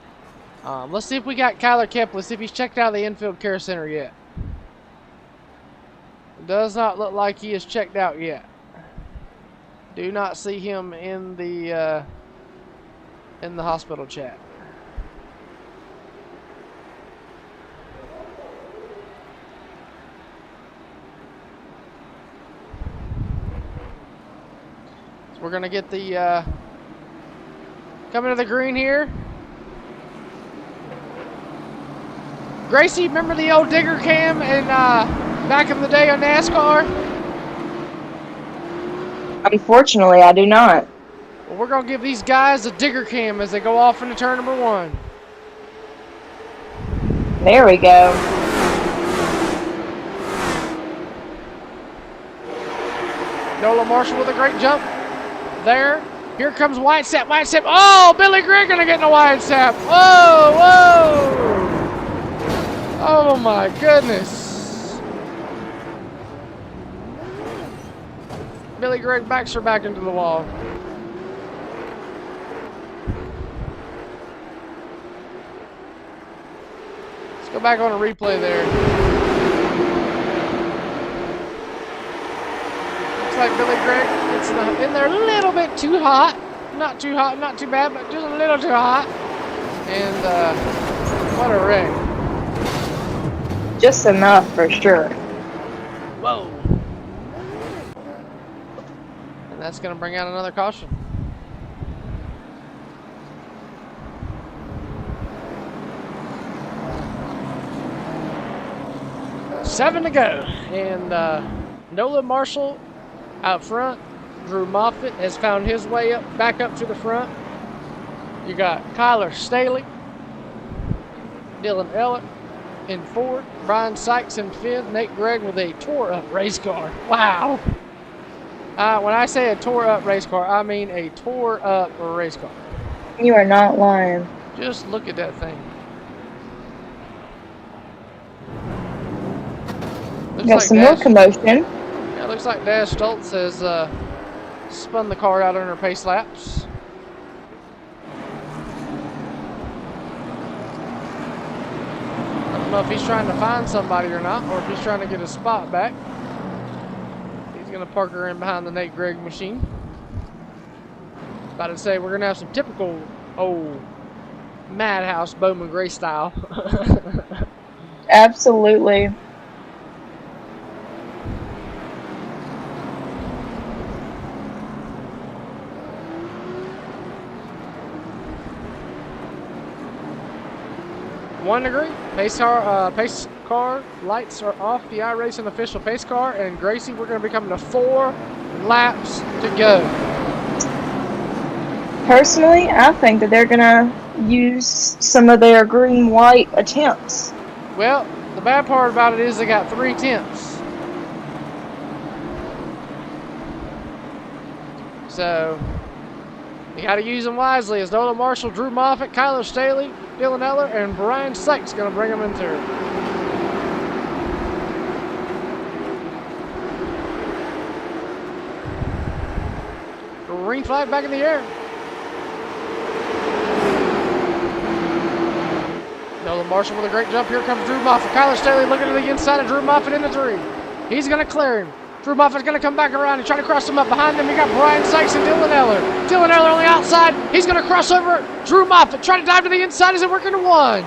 Let's see if we got Kyler Kepley. See if he's checked out of the infield care center yet. Does not look like he is checked out yet. Do not see him in the hospital chat. So we're gonna get the coming to the green here. Gracie, remember the old digger cam and back in the day on NASCAR? Unfortunately, I do not. Well, we're gonna give these guys a digger cam as they go off into turn number 1. There we go. Nolan Marshall with a great jump there. Here comes White Sap. White Sap. Oh, Billy Gregg gonna get in the White Sap. Whoa, whoa. Oh my goodness. Billy Gregg backs her back into the wall. Let's go back on a replay there. Looks like Billy Gregg gets in there a little bit too hot. Not too hot, not too bad, but just a little too hot. And what a wreck. Just enough for sure. Whoa. And that's going to bring out another caution. Seven to go. And Nolan Marshall out front. Drew Moffitt has found his way back up to the front. You got Kyler Staley, Dylan Ellett in fourth, Brian Sykes in fifth, Nate Gregg with a tore-up race car. Wow. When I say a tore-up race car, I mean a tore-up race car. You are not lying. Just look at that thing. Got some more commotion. Yeah, looks like Dash Stoltz has spun the car out on her pace laps. I don't know if he's trying to find somebody or not, or if he's trying to get his spot back. He's going to park her in behind the Nate Gregg machine. About to say, we're going to have some typical old Madhouse Bowman Gray style. Absolutely. 1 degree. Pace car lights are off. The iRacing official pace car. And Gracie, we're going to be coming to 4 laps to go. Personally, I think that they're going to use some of their green-white attempts. Well, the bad part about it is they got 3 attempts. So, you got to use them wisely. As Nolan Marshall, Drew Moffitt, Kyler Staley, Dylan Eller, and Brian Sykes going to bring them in third. Green flag back in the air. Nolan Marshall with a great jump. Here comes Drew Moffitt. Kyler Staley looking to the inside of Drew Moffitt in the 3. He's going to clear him. Drew Moffitt's going to come back around and try to cross him up. Behind him, we got Brian Sykes and Dylan Eller. Dylan Eller on the outside. He's going to cross over Drew Moffitt. Try to dive to the inside. Is it working to 1?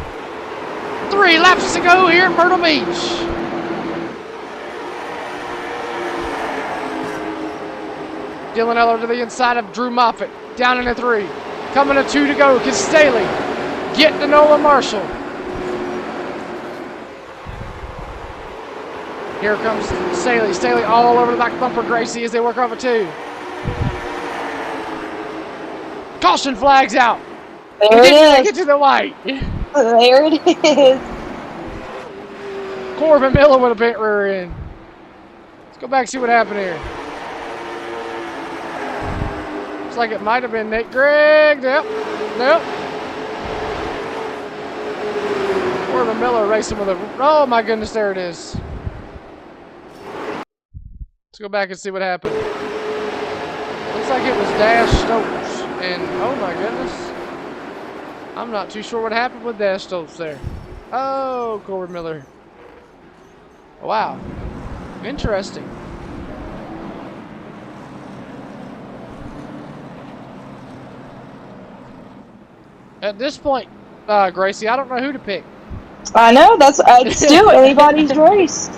3 laps to go here at Myrtle Beach. Dylan Eller to the inside of Drew Moffitt. Down in the 3. Coming to 2 to go. Can Staley get to Nolan Marshall? Here comes Staley. Staley all over the back bumper. Gracie as they work off a 2. Caution flags out. There it is. Get to the light. There it is. Corbin Miller with a pit rear end. Let's go back and see what happened here. Looks like it might have been Nate Gregg. Yep. Nope. Corbin Miller racing with a... Oh my goodness, there it is. Let's go back and see what happened. Looks like it was Dash Stokes. And oh my goodness. I'm not too sure what happened with Dash Stokes there. Oh, Corbin Miller. Wow. Interesting. At this point, Gracie, I don't know who to pick. I know, it's still anybody's race.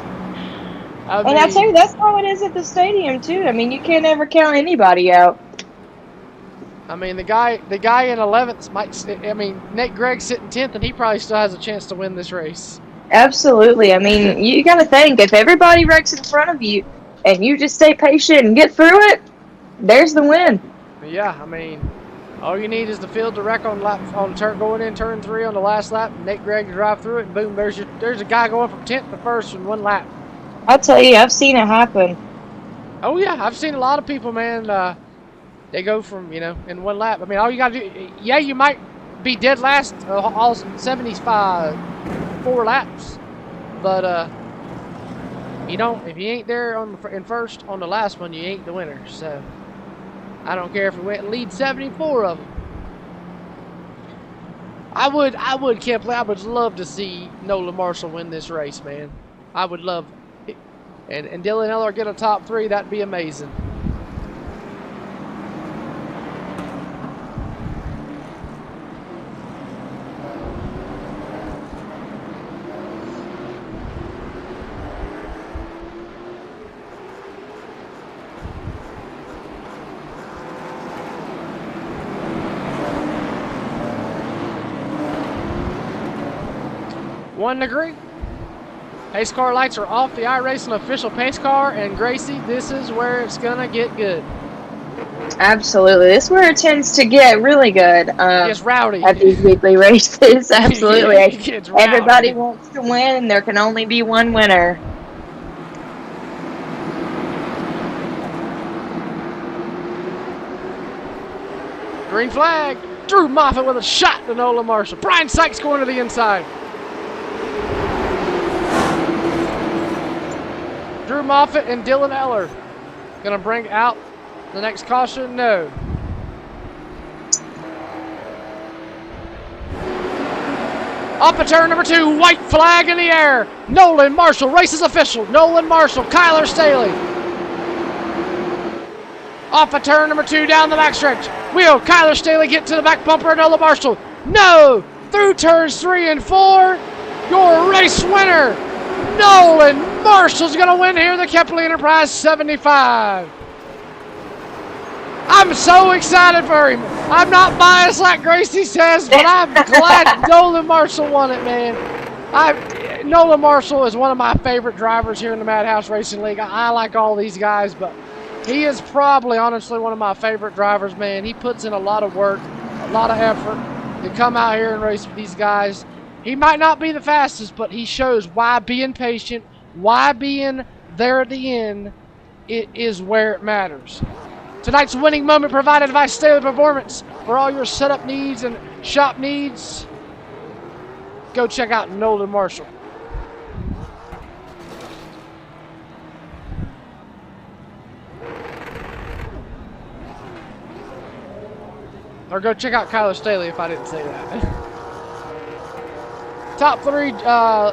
I tell you, that's how it is at the stadium too. I mean, you can't ever count anybody out. I mean, the guy in 11th might. I mean, Nate Gregg sitting 10th, and he probably still has a chance to win this race. Absolutely. I mean, you got to think, if everybody wrecks in front of you and you just stay patient and get through it, there's the win. Yeah, I mean, all you need is the field to wreck on going in turn 3 on the last lap. Nate Gregg to drive through it, and boom, there's a guy going from 10th to 1st in 1 lap. I'll tell you, I've seen it happen. Oh yeah, I've seen a lot of people, man. They go from, in 1 lap. I mean, all you gotta do, yeah, you might be dead last all 75, 4 laps, but if you ain't there in first on the last one, you ain't the winner. So I don't care if we went and lead 74 of them. I would love to see Nolan Marshall win this race, man. I would love it. And Dylan Eller get a top 3, that'd be amazing. One degree. Pace car lights are off. The iRacing official pace car. And Gracie, this is where it's going to get good. Absolutely. This is where it tends to get really good. It's rowdy. At these weekly races. Absolutely. It's rowdy. Everybody wants to win, and there can only be one winner. Green flag. Drew Moffitt with a shot to Nolan Marshall. Brian Sykes going to the inside. Drew Moffitt and Dylan Eller gonna bring out the next caution. No. Up at turn number 2, white flag in the air. Nolan Marshall, race is official. Nolan Marshall, Kyler Staley. Off at turn number 2, down the backstretch. Will Kyler Staley get to the back bumper of Nolan Marshall? No. Through turns 3 and 4, your race winner, Nolan Marshall's going to win here, the Kepley Enterprise 75. I'm so excited for him. I'm not biased like Gracie says, but I'm glad Nolan Marshall won it, man. Nolan Marshall is one of my favorite drivers here in the Madhouse Racing League. I like all these guys, but he is probably, honestly, one of my favorite drivers, man. He puts in a lot of work, a lot of effort to come out here and race with these guys. He might not be the fastest, but he shows why being patient, why being there at the end, it is where it matters. Tonight's winning moment provided by Staley Performance. For all your setup needs and shop needs, go check out Nolan Marshall. Or go check out Kyler Staley if I didn't say that. Top three,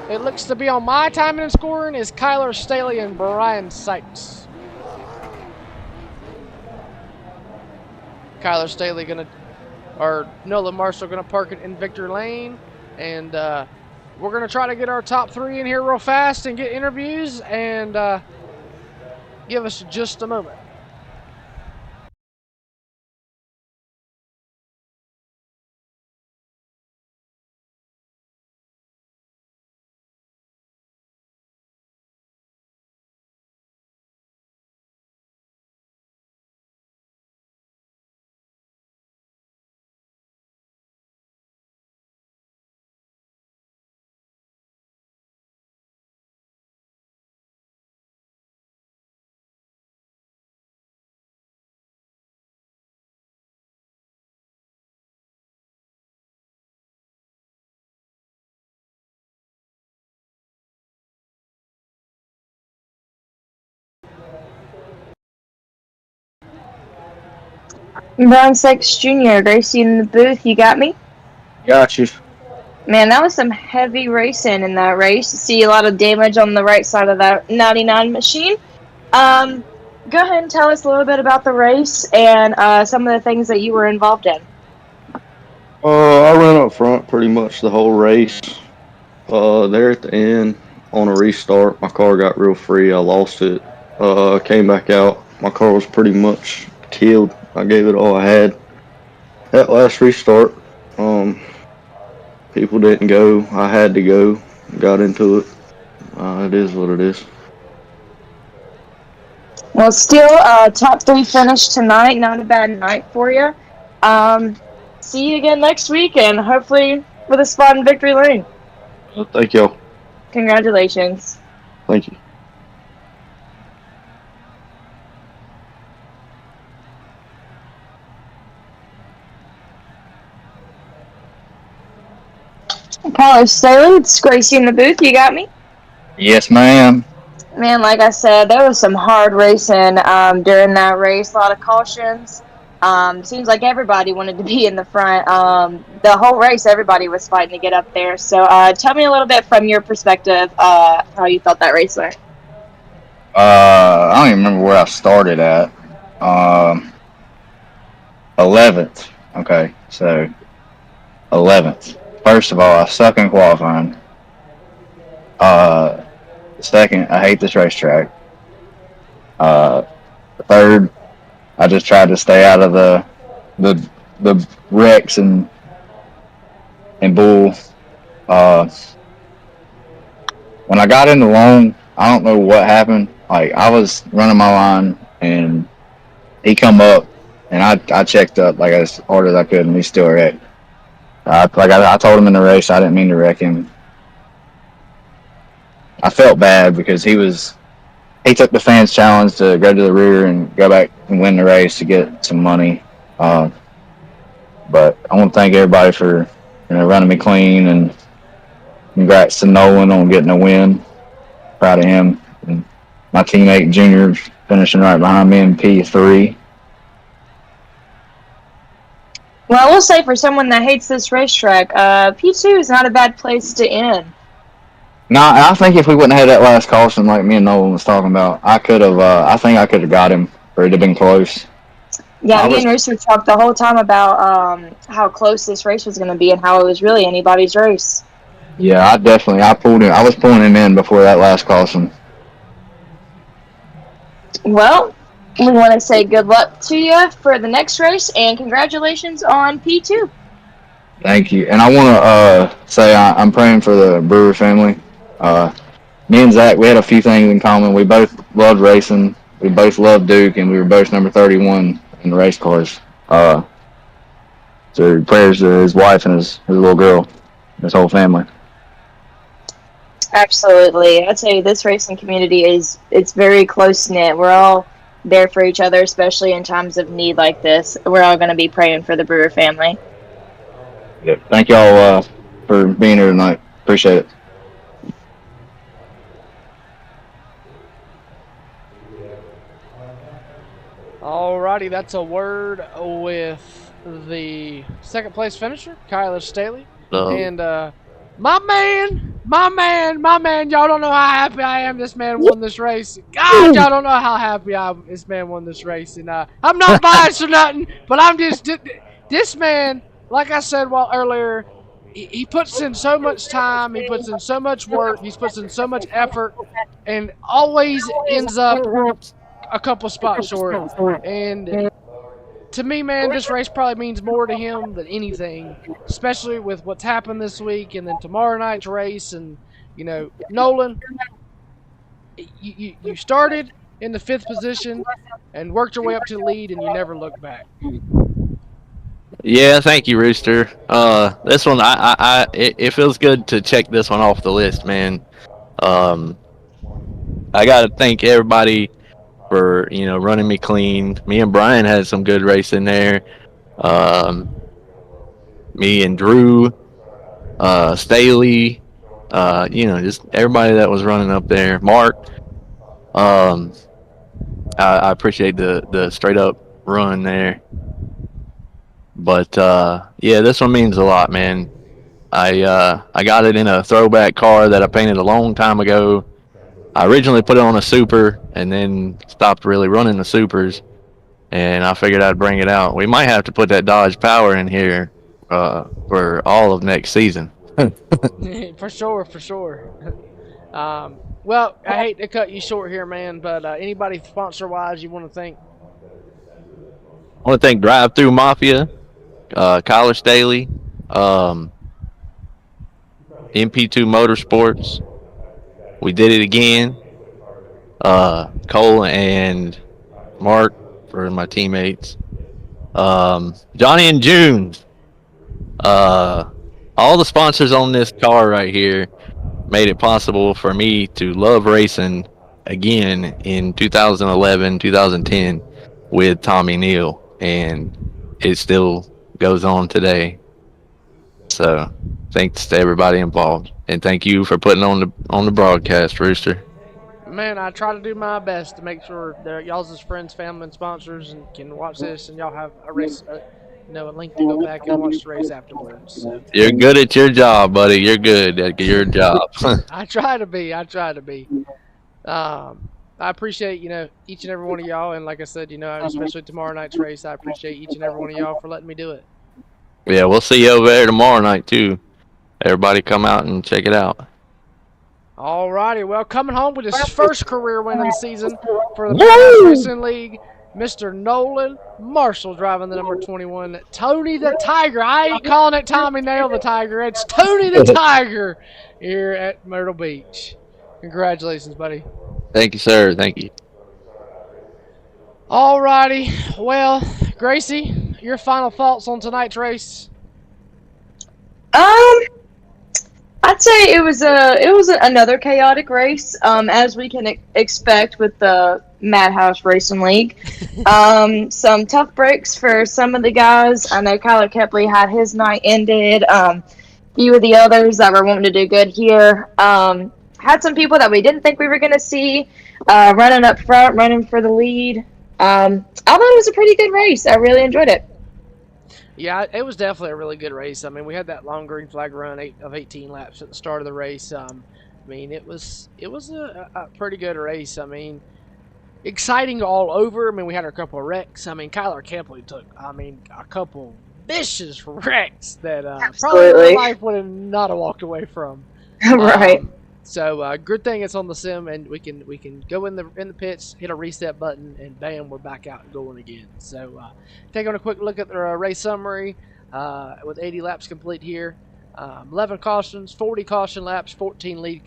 it looks to be on my timing and scoring, is Kyler Staley and Brian Sykes. Kyler Staley Nolan Marshall gonna park it in Victory Lane, and we're gonna try to get our top three in here real fast and get interviews, and give us just a moment. Brian Sykes Jr., Gracie in the booth, you got me? Got you. Man, that was some heavy racing in that race. You see a lot of damage on the right side of that 99 machine. Go ahead and tell us a little bit about the race and some of the things that you were involved in. I ran up front pretty much the whole race. There at the end, on a restart, my car got real free. I lost it. Came back out. My car was pretty much killed. I gave it all I had. That last restart, people didn't go. I had to go. Got into it. It is what it is. Well, still, top three finish tonight. Not a bad night for you. See you again next week, and hopefully with a spot in Victory Lane. Thank y'all. Congratulations. Thank you. Kyler Staley, it's Gracie in the booth. You got me? Yes, ma'am. Man, like I said, there was some hard racing during that race. A lot of cautions. Seems like everybody wanted to be in the front. The whole race, everybody was fighting to get up there. So tell me a little bit from your perspective how you felt that race went. I don't even remember where I started at. 11th. Okay, so 11th. First of all, I suck in qualifying. Second, I hate this racetrack. Third, I just tried to stay out of the wrecks and bull. When I got in the long, I don't know what happened. Like, I was running my line and he come up and I checked up like as hard as I could and he still wrecked. I told him in the race I didn't mean to wreck him. I felt bad because he took the fans challenge to go to the rear and go back and win the race to get some money. But I want to thank everybody for running me clean, and congrats to Nolan on getting a win. Proud of him. And my teammate Junior finishing right behind me in P3. Well, I will say for someone that hates this racetrack, P2 is not a bad place to end. No, I think if we wouldn't have had that last caution like me and Nolan was talking about, I could have. I think I could have got him, or it'd have been close. Yeah, me and Rooster talked the whole time about how close this race was going to be and how it was really anybody's race. Yeah, I pulled him. I was pulling him in before that last caution. Well, we want to say good luck to you for the next race and congratulations on P2. Thank you. And I want to say I'm praying for the Brewer family. Me and Zack, we had a few things in common. We both loved racing. We both loved Duke, and we were both number 31 in the race cars. So prayers to his wife and his little girl, his whole family. Absolutely. I tell you, this racing community it's very close knit. We're all there for each other, especially in times of need like this. We're all going to be praying for the Brewer family. Yep. Thank y'all for being here tonight. Appreciate it. Alrighty, that's a word with the second place finisher, Kyler Staley. And my man, y'all don't know how happy I am this man won this race. God, y'all don't know how happy this man won this race. And I'm not biased or nothing, but I'm just, this man, like I said earlier, he puts in so much time, he puts in so much work, he puts in so much effort, and always ends up a couple spots short. And to me, man, this race probably means more to him than anything, especially with what's happened this week and then tomorrow night's race. And, you know, Nolan, you started in the 5th position and worked your way up to the lead, and you never looked back. Yeah, thank you, Rooster. This one, it feels good to check this one off the list, man. I gotta thank everybody for running me clean. Me and Brian had some good racing there. Me and Drew, Staley, just everybody that was running up there. Mark, I appreciate the straight up run there. But yeah, this one means a lot, man. I got it in a throwback car that I painted a long time ago. I originally put it on a super and then stopped really running the supers, and I figured I'd bring it out. We might have to put that Dodge Power in here for all of next season. For sure. Well, I hate to cut you short here, man, but anybody sponsor-wise you want to thank? I want to thank Drive Through Mafia, Kyler Staley, MP2 Motorsports. We did it again. Cole and Mark for my teammates. Johnny and June. All the sponsors on this car right here made it possible for me to love racing again in 2011, 2010 with Tommy Neal, and it still goes on today. So thanks to everybody involved, and thank you for putting on the broadcast, Rooster. Man, I try to do my best to make sure that y'all's friends, family, and sponsors and can watch this, and y'all have a race, a link to go back and watch the race afterwards. You're good at your job, buddy. You're good at your job. I try to be. I appreciate, each and every one of y'all, and like I said, especially tomorrow night's race, I appreciate each and every one of y'all for letting me do it. Yeah, we'll see you over there tomorrow night too. Everybody come out and check it out. Alrighty, well, coming home with his first career win of the season for the Madhouse Racing League, Mr. Nolan Marshall driving the number 21, Tony the Tiger. I ain't calling it Tommy Nail the Tiger. It's Tony the Tiger here at Myrtle Beach. Congratulations, buddy. Thank you, sir. Thank you. Alrighty, well, Gracie, your final thoughts on tonight's race? I'd say it was another chaotic race, as we can expect with the Madhouse Racing League. Some tough breaks for some of the guys. I know Kyler Kepley had his night ended. Few of the others that were wanting to do good here. Had some people that we didn't think we were going to see running up front, running for the lead. I thought it was a pretty good race. I really enjoyed it. Yeah, it was definitely a really good race. I mean, we had that long green flag run of 18 laps at the start of the race. It was a pretty good race. I mean, exciting all over. I mean, we had a couple of wrecks. I mean, Kyler Kepley took, a couple vicious wrecks that probably my life would have not have walked away from. Right. So good thing it's on the sim, and we can go in the pits, hit a reset button, and bam, we're back out and going again. So taking a quick look at the race summary with 80 laps complete here. 11 cautions, 40 caution laps, 14 lead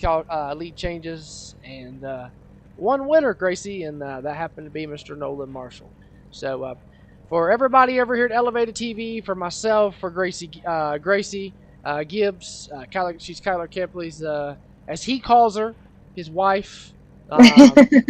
changes, and one winner, Gracie, and that happened to be Mr. Nolan Marshall. So for everybody over here at Elevated TV, for myself, for Gracie Gibbs, she's Kyler Kepley's, as he calls her, his wife. Appreciate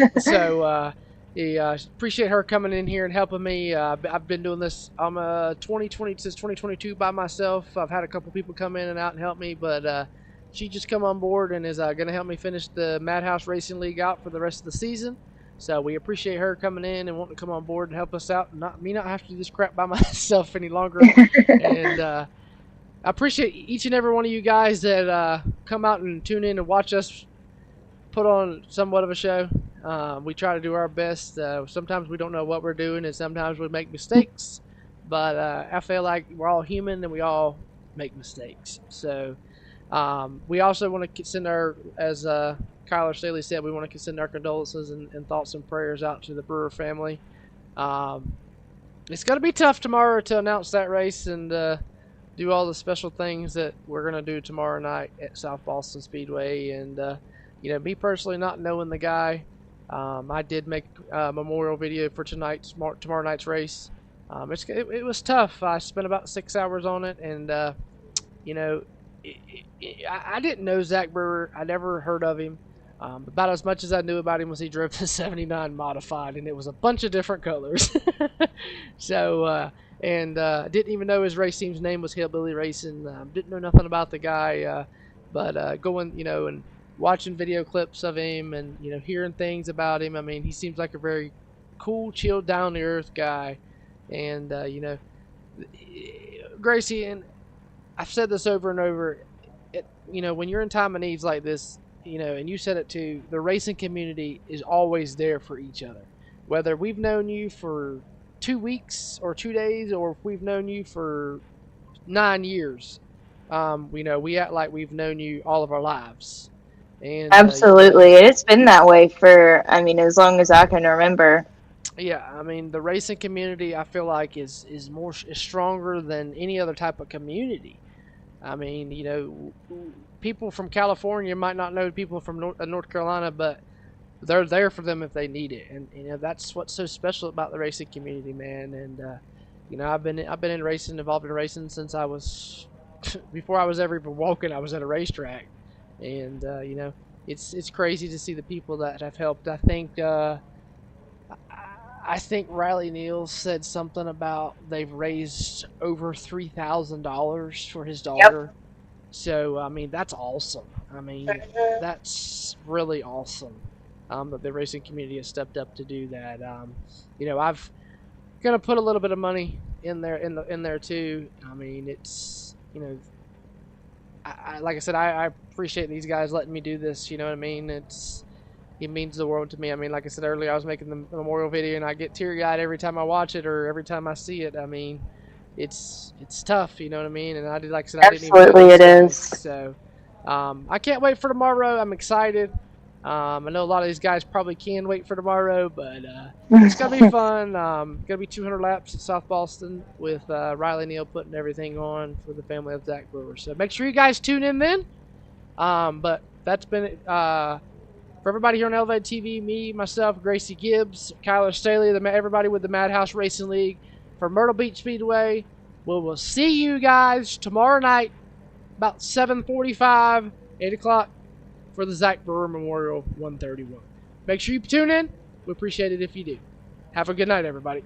her coming in here and helping me. I've been doing this. I'm 2020 since 2022 by myself. I've had a couple people come in and out and help me, but she just come on board and is going to help me finish the Madhouse Racing League out for the rest of the season. So we appreciate her coming in and wanting to come on board and help us out, and not have to do this crap by myself any longer. And I appreciate each and every one of you guys that come out and tune in and watch us put on somewhat of a show. We try to do our best. Sometimes we don't know what we're doing, and sometimes we make mistakes. But I feel like we're all human and we all make mistakes. So we also want to send our, as Kyler Staley said, we want to send our condolences and thoughts and prayers out to the Brewer family. It's going to be tough tomorrow to announce that race and do all the special things that we're going to do tomorrow night at South Boston Speedway. And me personally, not knowing the guy, I did make a memorial video for tomorrow night's race. It was tough. I spent about 6 hours on it, and I didn't know Zack Brewer. I never heard of him. About as much as I knew about him was he drove the 79 modified, and it was a bunch of different colors. So, didn't even know his race team's name was Hillbilly Racing. Didn't know nothing about the guy, but going, and watching video clips of him and, hearing things about him, I mean, he seems like a very cool, chilled, down-to-earth guy. And, Gracie, and I've said this over and over, when you're in time of needs like this, and you said it too, the racing community is always there for each other. Whether we've known you for 2 weeks or 2 days, or if we've known you for 9 years, we act like we've known you all of our lives. And absolutely, it's been that way for, as long as I can remember. Yeah, the racing community, I feel like is stronger than any other type of community. People from California might not know people from North Carolina, but they're there for them if they need it, and that's what's so special about the racing community, man. And I've been in racing, involved in racing since I was before I was ever even walking. I was at a racetrack, and it's crazy to see the people that have helped. I think Riley Neal said something about they've raised over $3,000 for his daughter. Yep. So, that's awesome. That's really awesome that the racing community has stepped up to do that. I've going to put a little bit of money in there too. It's, like I said, I appreciate these guys letting me do this. You know what I mean? It means the world to me. Like I said earlier, I was making the memorial video, and I get teary-eyed every time I watch it or every time I see it. It's tough, you know what I mean? And I did, like I said, absolutely, it is. So, I can't wait for tomorrow. I'm excited. I know a lot of these guys probably can wait for tomorrow, but it's gonna be fun. Gonna be 200 laps at South Boston with Riley Neal putting everything on for the family of Zack Brewer. So make sure you guys tune in then. But that's been it. For everybody here on Elevated TV, me, myself, Gracie Gibbs, Kyler Staley, everybody with the Madhouse Racing League, for Myrtle Beach Speedway, we will see you guys tomorrow night about 7:45, 8 o'clock for the Zack Brewer Memorial 131. Make sure you tune in. We appreciate it if you do. Have a good night, everybody.